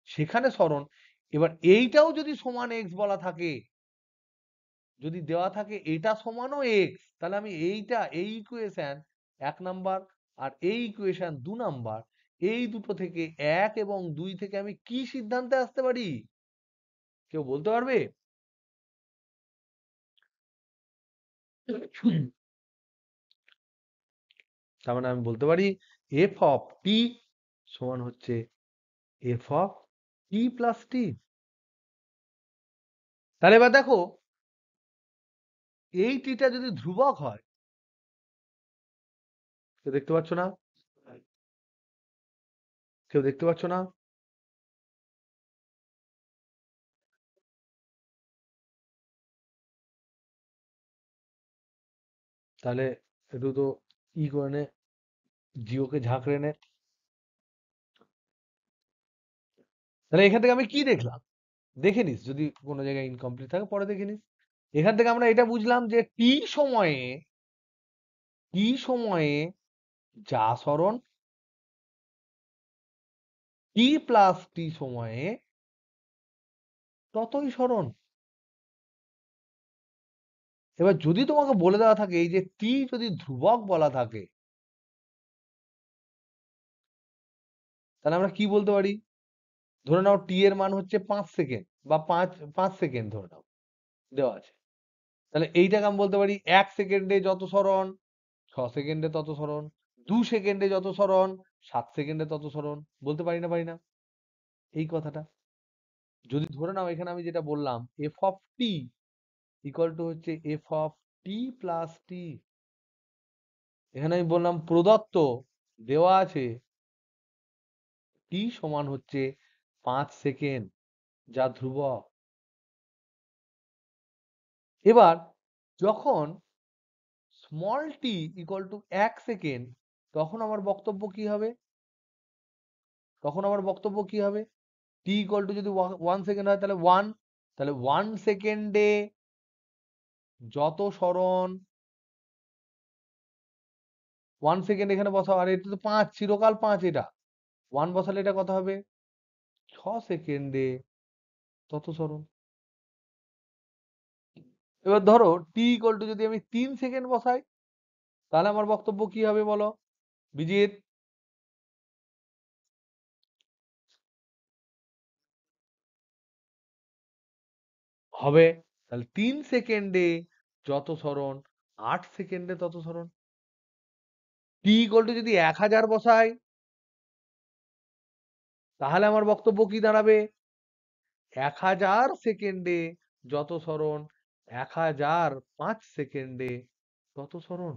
[SPEAKER 1] সেখানে সরণ। এবার এইটাও যদি সমান x বলা থাকে, যদি দেওয়া থাকে এটা সমানও x, তাহলে আমি এইটা এই ইকুয়েশন 1 নাম্বার আর এই ইকুয়েশন 2 নাম্বার, এই দুটো থেকে 1 এবং 2 থেকে আমি কি সিদ্ধান্তে আসতে পারি? কেউ বলতে পারবে? তার মানে আমি বলতে পারি f অফ t সমান হচ্ছে f of t plus t। তাহলে এবার দেখো, এই টিটা যদি ধ্রুবক হয়, কেউ দেখতে পাচ্ছ না? কেউ দেখতে পাচ্ছ না? তাহলে একটু তো ই করে নে, জিওকে ঝাঁকড়ে নে। তাহলে এখান থেকে আমি কি দেখলাম? দেখে নিস, যদি কোনো জায়গায় ইনকমপ্লিট থাকে পরে দেখে নিস। এখান থেকে আমরা এটা বুঝলাম যে টি সময়ে যা সরণ, টি প্লাস টি সময়ে ততই সরণ। এবার যদি তোমাকে বলে দেওয়া থাকে এই যে টি যদি ধ্রুবক বলা থাকে, তাহলে আমরা কি বলতে পারি? ধরে নাও টি এর মান হচ্ছে 5 সেকেন্ড বা 5 সেকেন্ড ধরে নাও দেওয়া আছে। তাহলে এইটাকে আমি বলতে পারি 1 সেকেন্ডে যত সরণ 6 সেকেন্ডে তত সরণ, 2 সেকেন্ডে যত সরণ 7 সেকেন্ডে তত সরণ। বলতে পারি না পারি না এই কথাটা? যদি ধরে নাও এখানে আমি যেটা বললাম F of T equal two হচ্ছে এফ অফ টি প্লাস টি। এখানে আমি বললাম প্রদত্ত দেওয়া আছে টি সমান হচ্ছে 5 সেকেন্ড, যা ধ্রুবক। এবার যখন small tea equal two 1 second, তখন আমার বক্তব্য কি হবে? তখন আমার বক্তব্য কি হবে? টি ইকুয়াল টু যদি 1 সেকেন্ড হয় তাহলে 1, তাহলে 1 সেকেন্ডে যত সরণ, 1 সেকেন্ড এখানে বসাও, আর এটা তো 5, চিরকাল 5, এটা 1 বসালে এটা কত হবে? 6 সেকেন্ডে তত সরণ। এবার ধরো টি ইকুয়াল টু যদি আমি 3 সেকেন্ড বসাই, তাহলে আমার বক্তব্য কি হবে বলো বিজিৎ? হবে, তাহলে 3 সেকেন্ডে যত সরণ 8 সেকেন্ডে তত সরণ। টি ইকুয়াল টু যদি 1000 বসাই, তাহলে আমার বক্তব্য কি দাঁড়াবে? 1000 সেকেন্ডে যত সরণ 1005 সেকেন্ডে তত সরণ।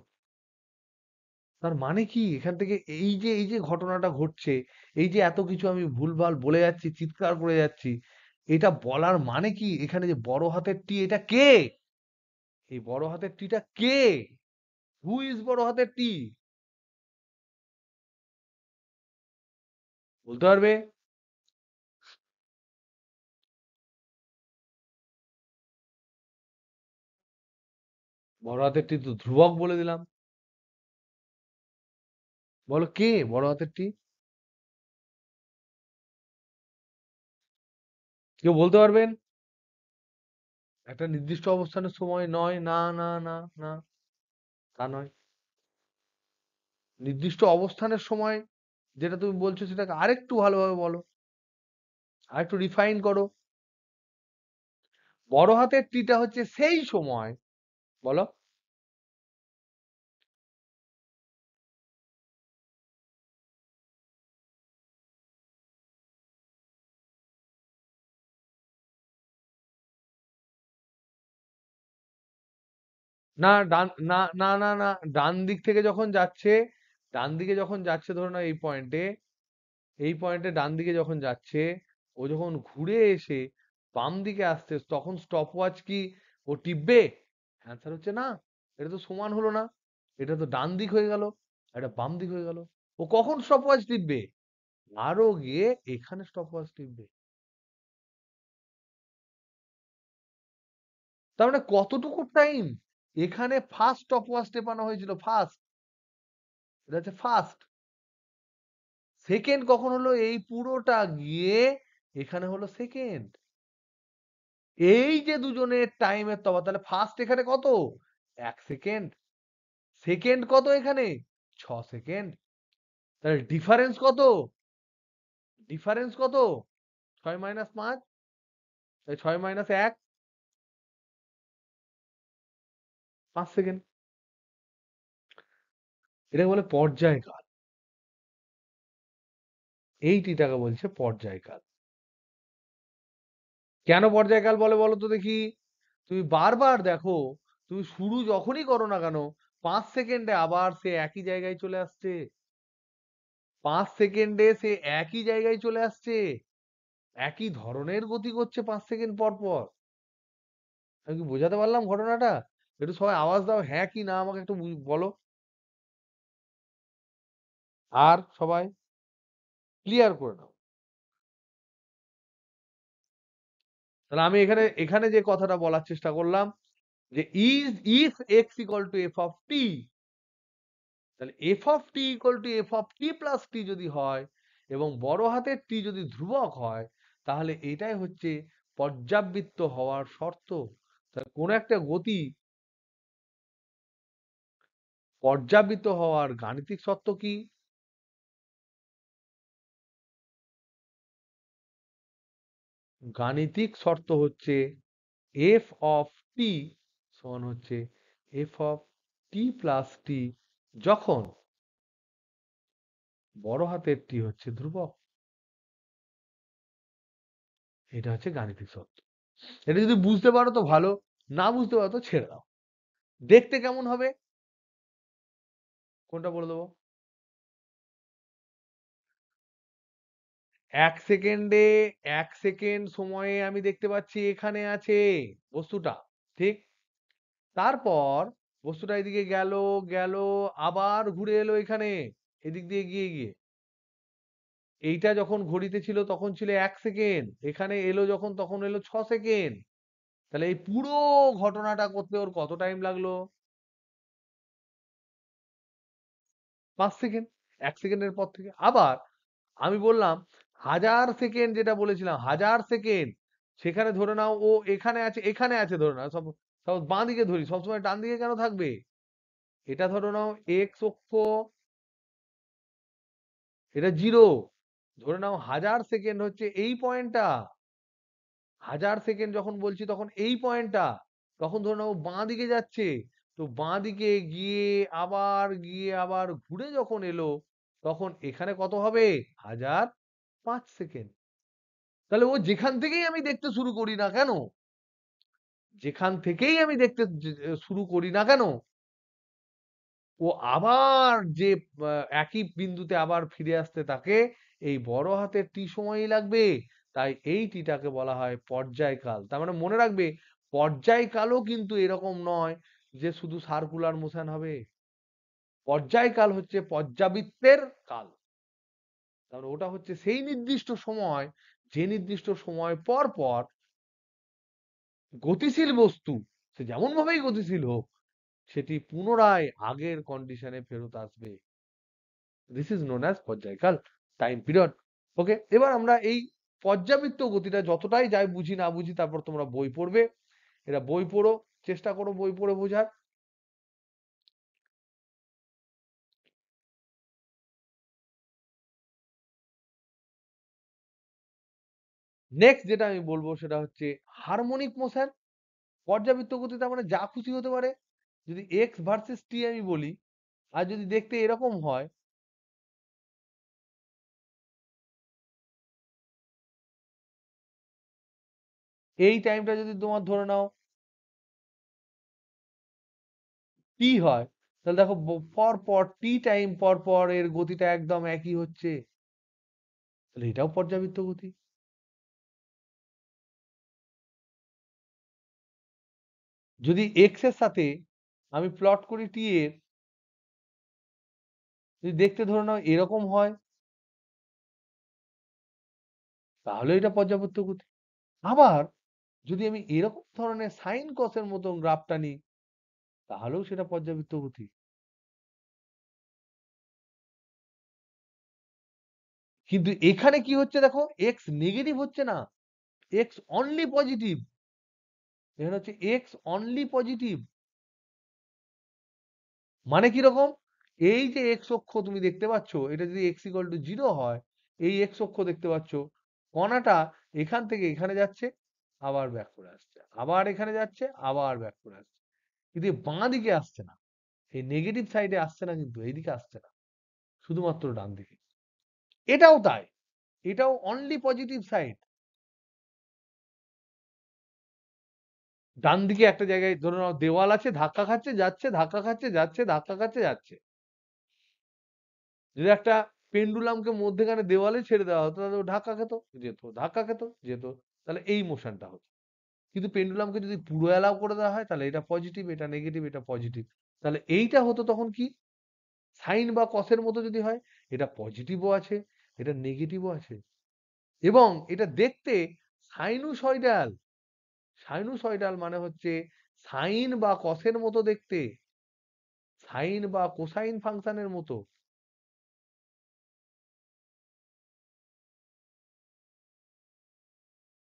[SPEAKER 1] তার মানে কি এখান থেকে এই যে ঘটনাটা ঘটছে, এই যে এত কিছু আমি ভুলভাল বলে যাচ্ছি, চিৎকার করে যাচ্ছি, এটা বলার মানে কি এখানে যে বড় হাতের টি, এটা কে? এই বড় হাতের টিটা কে? হু ইজ বড় হাতের টি? বলতে পারবে? বড় হাতের টি তো ধ্রুবক বলে দিলাম। বলো কে বড় হাতের টি? কেউ বলতে পারবেন? একটা নির্দিষ্ট অবস্থানের সময় নয়, না না না না, তা নয়। নির্দিষ্ট অবস্থানের সময় যেটা তুমি বলছো সেটাকে আরেকটু ভালোভাবে বলো, আরেকটু রিফাইন করো। বড় হাতের টিটা হচ্ছে সেই সময়, বলো। না ডান, না না না না, ডান দিক থেকে যখন যাচ্ছে, ডান দিকে যখন যাচ্ছে ধরো না এই পয়েন্টে ডান দিকে যখন যাচ্ছে, ও যখন ঘুরে এসে বাম দিকে আসছে, তখন স্টপ ওয়াচ কি ও টিপবে? অ্যান্সার হচ্ছে না। এটা তো সমান হলো না, এটা তো ডান দিক হয়ে গেল, এটা বাম দিক হয়ে গেল। ও কখন স্টপ ওয়াচ টিপবে? আরো গিয়ে এখানে স্টপ ওয়াচ টিপবে। তার মানে কতটুকু টাইম এখানে ফার্স্ট স্টপ ওয়াচ টেপানো হয়েছিল? ফার্স্ট, এটা হচ্ছে ফার্স্ট। সেকেন্ড কখন হলো? এই পুরোটা গিয়ে এখানে হলো সেকেন্ড। এই যে দুজনের টাইমের তফাৎ, তাহলে ফার্স্ট এখানে কত? 1 সেকেন্ড। সেকেন্ড কত এখানে? 6 সেকেন্ড। তাহলে ডিফারেন্স কত? ডিফারেন্স কত? 6 মাইনাস 5, 6 মাইনাস 1, 5 সেকেন্ড। এটাকে বলে পর্যায়কাল। এইটিটাকে বলছে পর্যায়কাল। কেন পর্যায়কাল বলে বলো তো দেখি? তুমি বারবার দেখো, তুমি শুরু যখনই করো না কেন, 5 সেকেন্ডে আবার সে একই জায়গায় চলে আসছে। 5 সেকেন্ডে সে একই জায়গায় চলে আসছে। একই ধরনের গতি করছে 5 সেকেন্ড পর পর। আমি কি বোঝাতে পারলাম ঘটনাটা? একটু সবাই আওয়াজ দাও, হ্যাঁ কি না আমাকে একটু বলো। আর সবাই ক্লিয়ার করে নাও। তাহলে আমি এখানে এখানে যে কথাটা বলার চেষ্টা করলাম যে if X equal to F of T, তাহলে F of T equal to F of T plus T যদি হয় এবং বড় হাতের টি যদি ধ্রুবক হয়, তাহলে এটাই হচ্ছে পর্যাবৃত্ত হওয়ার শর্ত। তাহলে কোন একটা গতি পর্যাবৃত্ত হওয়ার গাণিতিক শর্ত কি? গাণিতিক শর্ত হচ্ছে এফ অফ টি সমান হচ্ছে এফ অফ টি প্লাস টি যখন বড় হাতের টি হচ্ছে ধ্রুবক। এটা হচ্ছে গাণিতিক শর্ত। এটা যদি বুঝতে পারো তো ভালো, না বুঝতে পারো তো ছেড়ে দাও। দেখতে কেমন হবে কোনটা বলে দেবো? 1 সেকেন্ডে 1 সেকেন্ড সময়ে আমি দেখতে পাচ্ছি এখানে আছে বস্তুটা, ঠিক? তারপর বস্তুটা এদিকে গেল, গেল, আবার ঘুরে এলো এখানে, এদিক দিয়ে গিয়ে গিয়ে এইটা যখন ঘড়িতে ছিল তখন ছিল 1 সেকেন্ড, এখানে এলো যখন তখন এলো 6 সেকেন্ড। তাহলে এই পুরো ঘটনাটা করতে ওর কত টাইম লাগলো? 5 সেকেন্ড। 1 সেকেন্ডের পর থেকে আবার আমি বললাম 1000 সেকেন্ড, যেটা বলেছিলাম 1000 সেকেন্ড, সেখানে ধরে নাও ও এখানে আছে, এখানে আছে ধরে নাও, সব সব বাঁ দিকে ধরি, সবসময় ডান দিকে কেন থাকবে? এটা ধরে নাও এক্স অক্ষ, এটা 0। ধরে নাও 1000 সেকেন্ড হচ্ছে এই পয়েন্টটা। 1000 সেকেন্ড যখন বলছি তখন এই পয়েন্টটা, তখন ধরে নাও বাঁ দিকে যাচ্ছে। তো বাঁ দিকে গিয়ে আবার ঘুরে যখন এলো, তখন এখানে কত হবে? 1005 সেকেন্ড। তাহলে ও যেখান থেকেই আমি দেখতে শুরু করি না কেন, যেখান থেকেই আমি দেখতে শুরু করি না কেন, ও আবার যে একই বিন্দুতে আবার ফিরে আসতে তাকে এই বড় হাতের টি সময়ই লাগবে। তাই এই টিটাকে বলা হয় পর্যায়কাল। তার মানে মনে রাখবে, পর্যায়কালও কিন্তু এরকম নয় যে শুধু সার্কুলার মোশন হবে। পর্যায়কাল হচ্ছে পর্যাবৃত্তের কাল। তাহলে ওটা হচ্ছে সেই নির্দিষ্ট সময়, যে নির্দিষ্ট সময় পর পর গতিশীল বস্তু, সে যেমন ভাবেই গতিশীল হোক, সেটি পুনরায় আগের কন্ডিশনে ফেরত আসবে। দিস ইজ নোন অ্যাজ পর্যায়কাল, টাইম পিরিয়ড। ওকে, এবার আমরা এই পর্যাবৃত্ত গতিটা যতটাই যাই বুঝি না বুঝি, তারপর তোমরা বই পড়বে। এটা বই পড়ো, চেষ্টা করো বই পড়ে বোঝার। নেক্সট যেটা আমি বলবো সেটা হচ্ছে হারমোনিক মোশন। পর্যাবৃত্ত গতি তার মানে যা খুশি হতে পারে। যদি এক্স ভার্সেস টি আমি বলি, আর যদি দেখতে এরকম হয়, এই টাইমটা যদি তোমার ধরে নাও টি হয়, তাহলে দেখো পর পর টি টাইম পর পর এর গতিটা একদম একই হচ্ছে। তাহলে এটাও পর্যাবৃত্ত গতি। যদি এক্স এর সাথে আমি প্লট করি টি এর, যদি দেখতে ধরে নাও এরকম হয়, তাহলে এটা পর্যাবৃত্ত গতি। আবার যদি আমি এরকম ধরনের সাইন কসের মতন গ্রাফটা নিই, তাহলেও সেটা পর্যাবৃত্ত গতি। কিন্তু এখানে কি হচ্ছে দেখো, এক্স নেগেটিভ হচ্ছে না, এক্স অনলি পজিটিভ। এখানে হচ্ছে এক্স অনলি পজিটিভ। মানে কি রকম? এই যে এক্স অক্ষ তুমি দেখতে পাচ্ছ, এটা যদি এক্স ইকুয়াল টু 0 হয়, এই এক্স অক্ষ দেখতে পাচ্ছ, কণাটা এখান থেকে এখানে যাচ্ছে, আবার ব্যাক করে আসছে, আবার এখানে যাচ্ছে, আবার ব্যাক করে আসছে, কিন্তু বাঁ দিকে আসছে না, এই নেগেটিভ সাইডে আসছে না, কিন্তু এইদিকে আসছে না, শুধুমাত্র ডান দিকে। এটাও তাই, এটাও অনলি পজিটিভ সাইড। ডান দিকে একটা জায়গায় ধরে নাও দেওয়াল আছে, ধাক্কা খাচ্ছে যাচ্ছে, ধাক্কা খাচ্ছে যাচ্ছে, ধাক্কা খাচ্ছে যাচ্ছে। যদি একটা পেন্ডুলামকে মধ্যেখানে দেওয়ালে ছেড়ে দেওয়া হতো, তাহলে ও ধাক্কা খেত, যেত, ধাক্কা খেত, যেত, তাহলে এই মোশনটা হতো। কিন্তু পেন্ডুলামকে যদি পুরো অ্যালাউ করে দেওয়া হয়, তাহলে এটা পজিটিভ, এটা নেগেটিভ, এটা পজিটিভ, তাহলে এইটা হতো তখন কি, সাইন বা কসের মতো যদি হয়, এটা পজিটিভও আছে, এটা নেগেটিভও আছে, এবং এটা দেখতে সাইনুসয়েডাল। সাইনুসয়েডাল মানে হচ্ছে সাইন বা কসের মতো দেখতে, সাইন বা কোসাইন ফাংশনের মতো।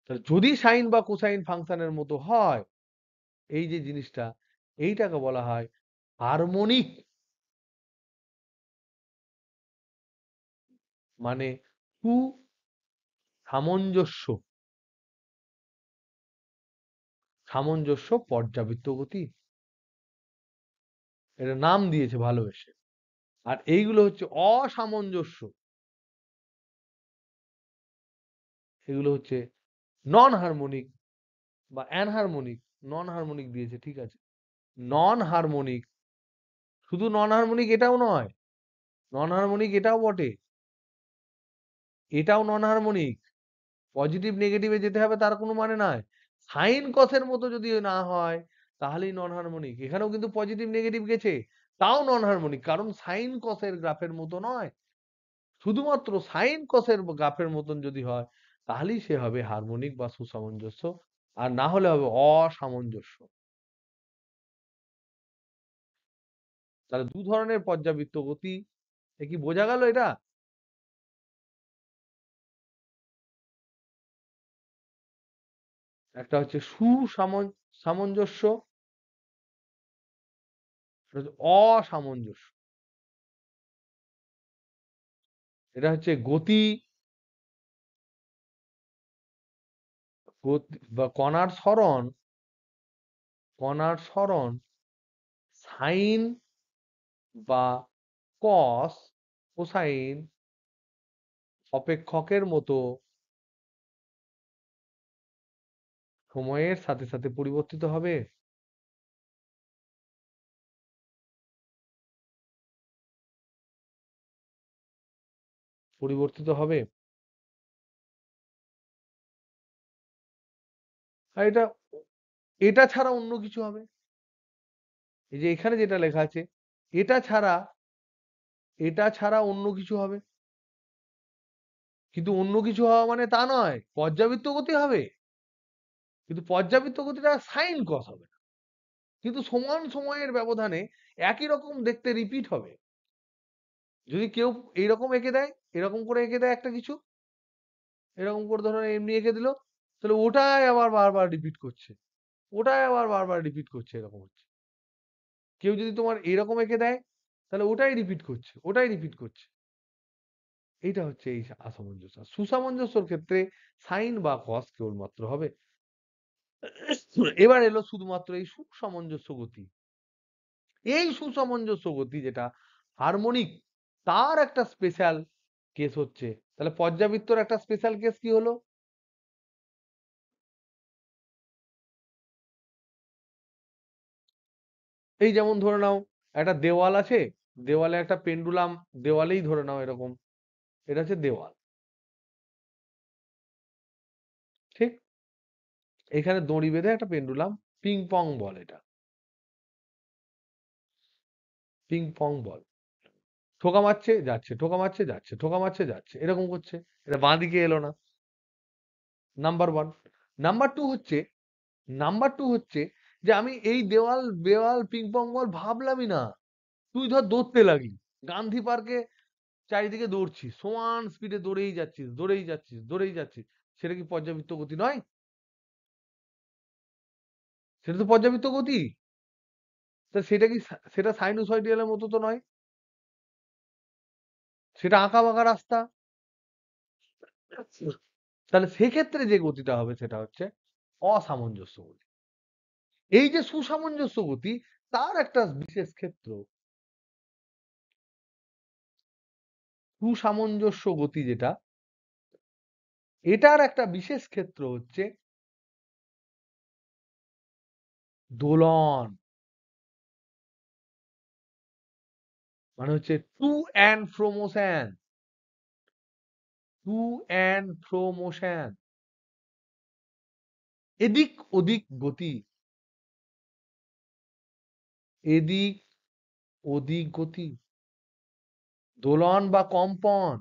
[SPEAKER 1] তাহলে যদি সাইন বা কোসাইন ফাংশনের মতো হয়, এই যে জিনিসটা, এইটাকে বলা হয় হারমোনিক। মানে সুসামঞ্জস্য, সামঞ্জস্য পর্যাবৃত্ত গতি, এটা নাম দিয়েছে ভালোবেসে। আর এইগুলো হচ্ছে অসামঞ্জস্য, এগুলো হচ্ছে নন হারমোনিক বা অ্যানহারমোনিক। নন হারমোনিক দিয়েছে, ঠিক আছে, নন হারমোনিক। শুধু নন হারমোনিক এটাও নয়, নন হারমোনিক এটাও বটে, এটাও নন হারমোনিক। পজিটিভ নেগেটিভে যেতে হবে তার কোনো মানে নাই। সাইন কসের মতো যদি না হয়, তাহলেই নন হারমোনিক। এখানেও কিন্তু পজিটিভ নেগেটিভ গেছে, তাও নন হারমোনিক, কারণ সাইন কসের গ্রাফের মতো নয়। শুধুমাত্র সাইন কসের গ্রাফের মতন যদি হয়, তাহলেই সে হবে হারমোনিক বা সুসামঞ্জস্য, আর না হলে হবে অসামঞ্জস্য। তাহলে দু ধরনের পর্যাবৃত্ত গতি, এ কি বোঝা গেল এটা? একটা হচ্ছে সুসামঞ্জস্য, এটা হচ্ছে অসামঞ্জস্য। এটা হচ্ছে গতি, গতি বা কণার সরণ, কণার সরণ সাইন বা কস, কোসাইন অপেক্ষকের মতো সময়ের সাথে সাথে পরিবর্তিত হবে। পরিবর্তিত হবে। আর এটা, এটা ছাড়া অন্য কিছু হবে। এই যে এখানে যেটা লেখা আছে, এটা ছাড়া, এটা ছাড়া অন্য কিছু হবে। কিন্তু অন্য কিছু হওয়া মানে তা নয় পর্যাবৃত্ত গতি হবে, কিন্তু পর্যাবৃত্ত গতিটা সাইন কস হবে না, কিন্তু সমান সময়ের ব্যবধানে একই রকম দেখতে রিপিট হবে। যদি কেউ এইরকম এঁকে দেয়, এরকম করে এঁকে দেয় একটা কিছু, এরকম করে ধরো এমনি এঁকে দিল, তাহলে ওটাই আবার বারবার রিপিট করছে, ওটাই আবার বারবার রিপিট করছে, এরকম হচ্ছে। কেউ যদি তোমার এরকম এঁকে দেয়, তাহলে ওটাই রিপিট করছে, ওটাই রিপিট করছে। এইটা হচ্ছে এই অসামঞ্জস্য। সুসামঞ্জস্যর ক্ষেত্রে সাইন বা কস কেবলমাত্র হবে। এবার এলো শুধুমাত্র এই সুসামঞ্জস্য গতি। এই সুসামঞ্জস্য গতি যেটা হারমোনিক, তার একটা স্পেশাল কেস হচ্ছে, তাহলে পর্যাবৃত্তর একটা স্পেশাল কেস কি হলো? এই যেমন ধরে নাও একটা দেওয়াল আছে, দেওয়ালে একটা পেন্ডুলাম, দেওয়ালেই ধরে নাও এরকম, এটা হচ্ছে দেওয়াল, ঠিক? এখানে দড়ি বেঁধে একটা পেন্ডুলাম, পিং পং বল, এটা পিং পং বল, ঠোকা মারছে যাচ্ছে, ঠোকা মারছে যাচ্ছে, ঠোকা মারছে যাচ্ছে, এরকম করছে, এটা বাঁ দিকে এলো না। Number one. নাম্বার টু হচ্ছে, নাম্বার টু হচ্ছে যে আমি এই দেওয়াল দেওয়াল পিং পং বল ভাবলামই না, তুই ধর দৌড়তে লাগলি গান্ধী পার্কে, চারিদিকে দৌড়ছিস, সমান স্পিডে দৌড়েই যাচ্ছিস, দৌড়েই যাচ্ছিস, দৌড়েই যাচ্ছিস, সেটা কি পর্যাবৃত্ত গতি নয়? সেটা তো পর্যাবৃত্ত গতি। তা সেটা কি সেটা সাইনুসয়েডাল মতো তো নয়। সেটা আঁকা-বাঁকা রাস্তা। তাহলে সেক্ষেত্রে যে গতিটা হবে সেটা হচ্ছে অসামঞ্জস্য গতি। এই যে সুসামঞ্জস্য গতি তার একটা বিশেষ ক্ষেত্র। সুসামঞ্জস্য গতি যেটা, এটার একটা বিশেষ ক্ষেত্র হচ্ছে দোলন। মানে হচ্ছে to and fro motion. To and fro motion. এদিক ওদিক গতি। এদিক ওদিক গতি। দোলন বা কম্পন।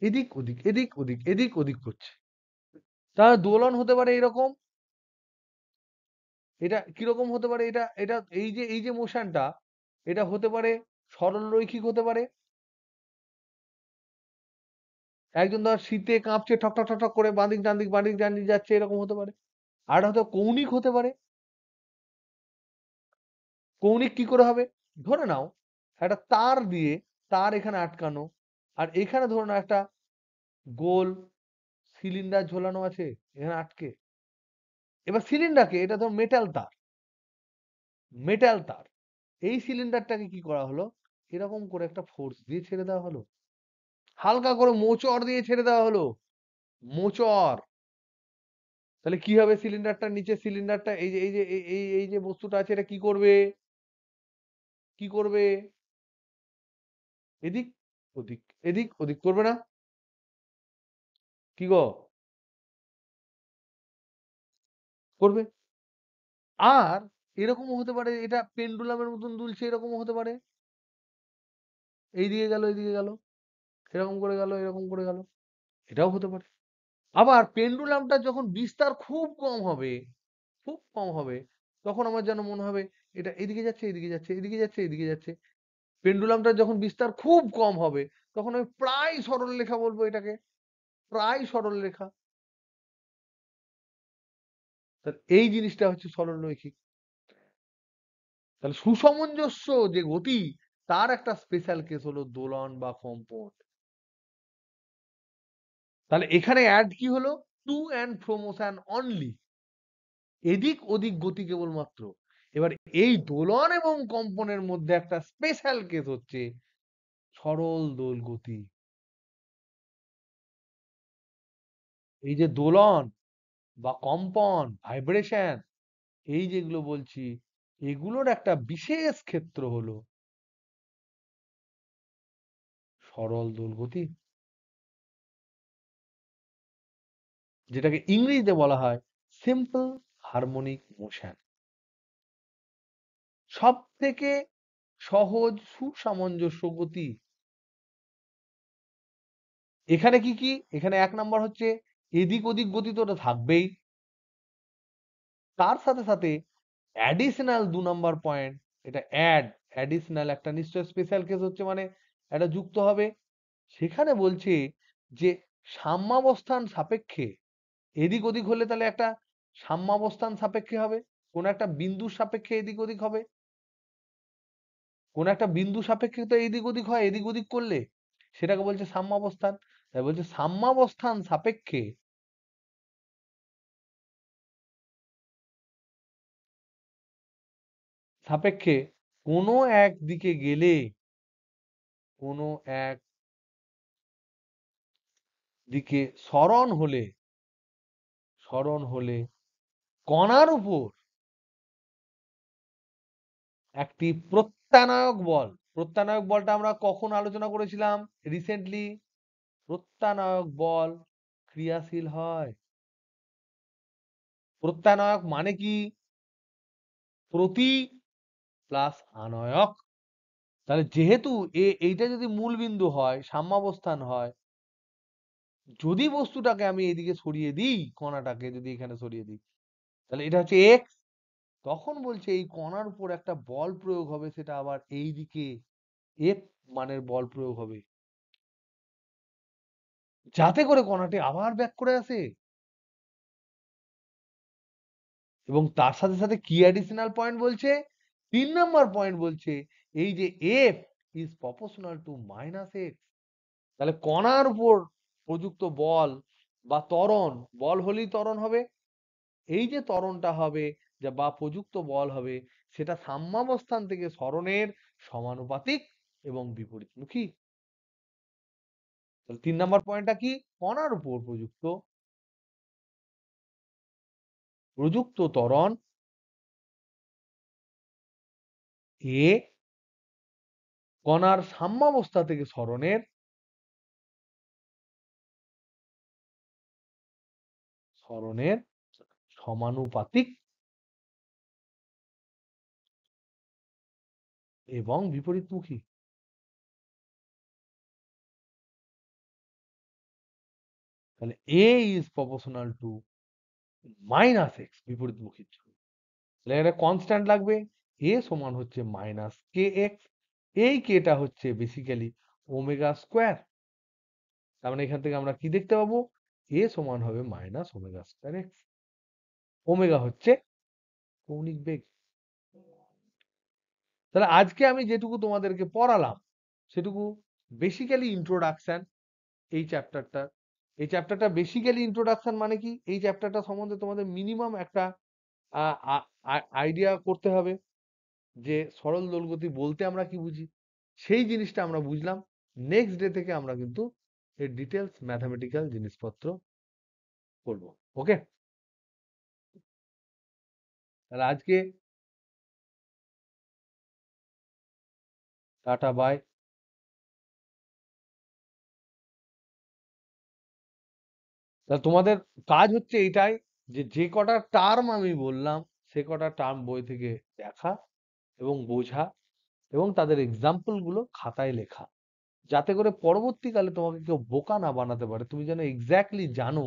[SPEAKER 1] এদিক ওদিক, এদিক ওদিক, এদিক ওদিক করছে। তাহলে দোলন হতে পারে এরকম। এটা কিরকম হতে পারে? এটা এটা এই যে মোশনটা, এটা হতে পারে সরলরৈখিক হতে পারে। একজন ধর শীতে কাঁপছে ঠক ঠক ঠক ঠক করে বাঁদিক ডানদিক বাঁদিক ডানদিক যাচ্ছে, এরকম হতে পারে। আর হয়তো কৌণিক হতে পারে। কৌণিক কি করে হবে? ধরে নাও একটা তার দিয়ে, তার এখানে আটকানো, আর এখানে ধরে নাও একটা গোল সিলিন্ডার ঝোলানো আছে এখানে আটকে। এবার সিলিন্ডারকে, এটা ধর মেটাল তার, মেটাল তার, এই সিলিন্ডারটাকে কি করা হলো, এরকম করে একটা ফোর্স দিয়ে ছেড়ে দেওয়া হলো, হালকা করে মোচড় দিয়ে ছেড়ে দেওয়া হলো, মোচড়। তাহলে কি হবে? সিলিন্ডারটার নিচে, সিলিন্ডারটা এই যে বস্তুটা আছে, এটা কি করবে? কি করবে? এদিক ওদিক, এদিক ওদিক করবে না? কি গো? করবে। আর এরকমও হতে পারে, এটা পেন্ডুলামের মতন দুলছে, এরকমও হতে পারে। এইদিকে গেল, এইদিকে গেল, এরকম করে গেল, এরকম করে গেল, এটাও হতে পারে। আবার পেন্ডুলামটা যখন বিস্তার খুব কম হবে, খুব কম হবে, তখন আমার যেন মনে হবে এটা এদিকে যাচ্ছে, এদিকে যাচ্ছে, এদিকে যাচ্ছে, এদিকে যাচ্ছে। পেন্ডুলামটা যখন বিস্তার খুব কম হবে, তখন আমি প্রায় সরলরেখা বলবো এটাকে, প্রায় সরলরেখা। তাহলে এই জিনিসটা হচ্ছে সরলরৈখিক। তাহলে সুসমঞ্জস্য যে গতি, তার একটা স্পেশাল কেস হলো দোলন বা কম্পন। তাহলে এখানে অ্যাড কি হলো? To and fro motion only. এদিক ওদিক গতি কেবলমাত্র। এবার এই দোলন এবং কম্পনের মধ্যে একটা স্পেশাল কেস হচ্ছে সরল দোল গতি। এই যে দোলন বা কম্পন, ভাইব্রেশন, এই যেগুলো বলছি, এগুলোর একটা বিশেষ ক্ষেত্র হলো সরল দোল গতি, যেটাকে ইংরেজিতে বলা হয় সিম্পল হারমোনিক মোশন। সব থেকে সহজ সুসামঞ্জস্য গতি। এখানে কি কি? এখানে এক নাম্বার হচ্ছে এদিক ওদিক গতি তো ওটা থাকবেই। তার সাথে সাথে অ্যাডিশনাল ২ নাম্বার পয়েন্ট, এটা অ্যাডিশনাল একটা নিশ্চয় স্পেশাল কেস হচ্ছে, মানে এটা যুক্ত হবে। সেখানে বলছে যে সাম্যাবস্থান সাপেক্ষে এদিক ওদিক হলে তাহলে একটা সাম্যাবস্থান সাপেক্ষে হবে। কোন একটা বিন্দুর সাপেক্ষে এদিক ওদিক হবে। কোন একটা বিন্দু সাপেক্ষে তো এদিক ওদিক হয় এদিক ওদিক করলে। সেটাকে বলছে সাম্যাবস্থান। তাই বলছে সাম্যাবস্থান সাপেক্ষে, সাপেক্ষে কোনো এক দিকে গেলে, কোনো এক দিকে সরণ হলে কণার উপর একটি প্রত্যানায়ক বল। প্রত্যানায়ক বলটা আমরা কখন আলোচনা করেছিলাম? রিসেন্টলি। প্রত্যানায়ক বল ক্রিয়াশীল হয়। প্রত্যানায়ক মানে কি? প্রতি প্লাস আনয়ক। তাহলে যেহেতু এইটা যদি মূল বিন্দু হয়, সাম্যাবস্থান হয়, যদি বস্তুটাকে আমি এদিকে সরিয়ে দিই, কণাটাকে যদি এখানে সরিয়ে দিই, তাহলে এটা হচ্ছে এক্স। তখন বলছে এই কণার উপর একটা বল প্রয়োগ হবে, সেটা আবার এই দিকে এফ মানের বল প্রয়োগ হবে, যাতে করে কণাটি আবার ব্যাক করে আসে এবং তার সাথে সাথে কি অ্যাডিশনাল পয়েন্ট বলছে? 3 নাম্বার পয়েন্ট বলছে এই যে F is proportional to -x। তাহলে কণার উপর প্রযুক্ত বল বা ত্বরণ, বল হলেই ত্বরণ হবে। এই যে ত্বরণটা হবে বা প্রযুক্ত বল হবে সেটা সাম্যাবস্থান থেকে সরণের সমানুপাতিক এবং বিপরীতমুখী। তাহলে 3 নাম্বার পয়েন্টটা কি? কণার উপর প্রযুক্ত ত্বরণ এ কণার সাম্যাবস্থা থেকে সরণের সমানুপাতিক এবং বিপরীতমুখী। তাহলে A is proportional to -x বিপরীতমুখীর জন্য। তাহলে এটা কনস্ট্যান্ট লাগবে। A সমান হচ্ছে -kx। এই k টা হচ্ছে বেসিক্যালি ওমেগা স্কয়ার। তার মানে এখান থেকে আমরা কি দেখতে পাবো? A সমান হবে -ওমেগা স্কয়ার x। ওমেগা হচ্ছে কৌণিক বেগ। তাহলে আজকে আমি যেটুকু তোমাদেরকে পড়ালাম সেটুকু বেসিক্যালি ইন্ট্রোডাকশন এই চ্যাপ্টারটা। এই চ্যাপ্টারটা বেসিক্যালি ইন্ট্রোডাকশন মানে কি? এই চ্যাপ্টারটা সম্বন্ধে তোমাদের মিনিমাম একটা আইডিয়া করতে হবে যে সরল দোলগতি বলতে আমরা কি বুঝি। সেই জিনিসটা আমরা বুঝলাম। নেক্সট ডে থেকে আমরা কিন্তু এর ডিটেলস ম্যাথমেটিক্যাল জিনিসপত্র করব। ওকে? তাহলে আজকে টাটা বাই। তাহলে তোমাদের কাজ হচ্ছে এইটাই যে যে কটা টার্ম আমি বললাম সে কটা টার্ম বই থেকে দেখা এবং বোঝা এবং তাদের এক্সাম্পল গুলো খাতায় লেখা, যাতে করে পরবর্তীকালে তোমাকে কেউ বোকা না বানাতে পারে। তুমি যেন এক্স্যাক্টলি জানো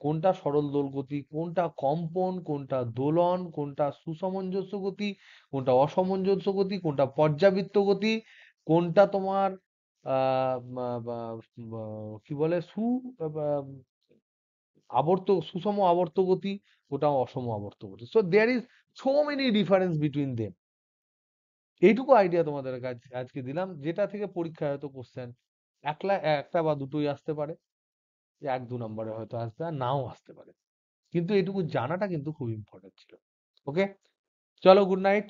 [SPEAKER 1] কোনটা সরল দোলগতি, কোনটা কম্পন, কোনটা দোলন, কোনটা সুসমঞ্জস্য গতি, কোনটা অসমঞ্জস্য গতি, কোনটা পর্যাবৃত্ত গতি, কোনটা তোমার কি বলে সুষম আবর্ত গতি, ওটা অসম আবর্ত গতি। So there is so many difference between them. এইটুকু আইডিয়া তোমাদের কাছে আজকে দিলাম, যেটা থেকে পরীক্ষায় হয়তো কোশ্চেন একটা বা দুটোই আসতে পারে, যে 1-2 নম্বরে হয়তো আসবে আর নাও আসতে পারে। কিন্তু এটুকু জানাটা কিন্তু খুব ইম্পর্টেন্ট ছিল। ওকে, চলো গুড নাইট।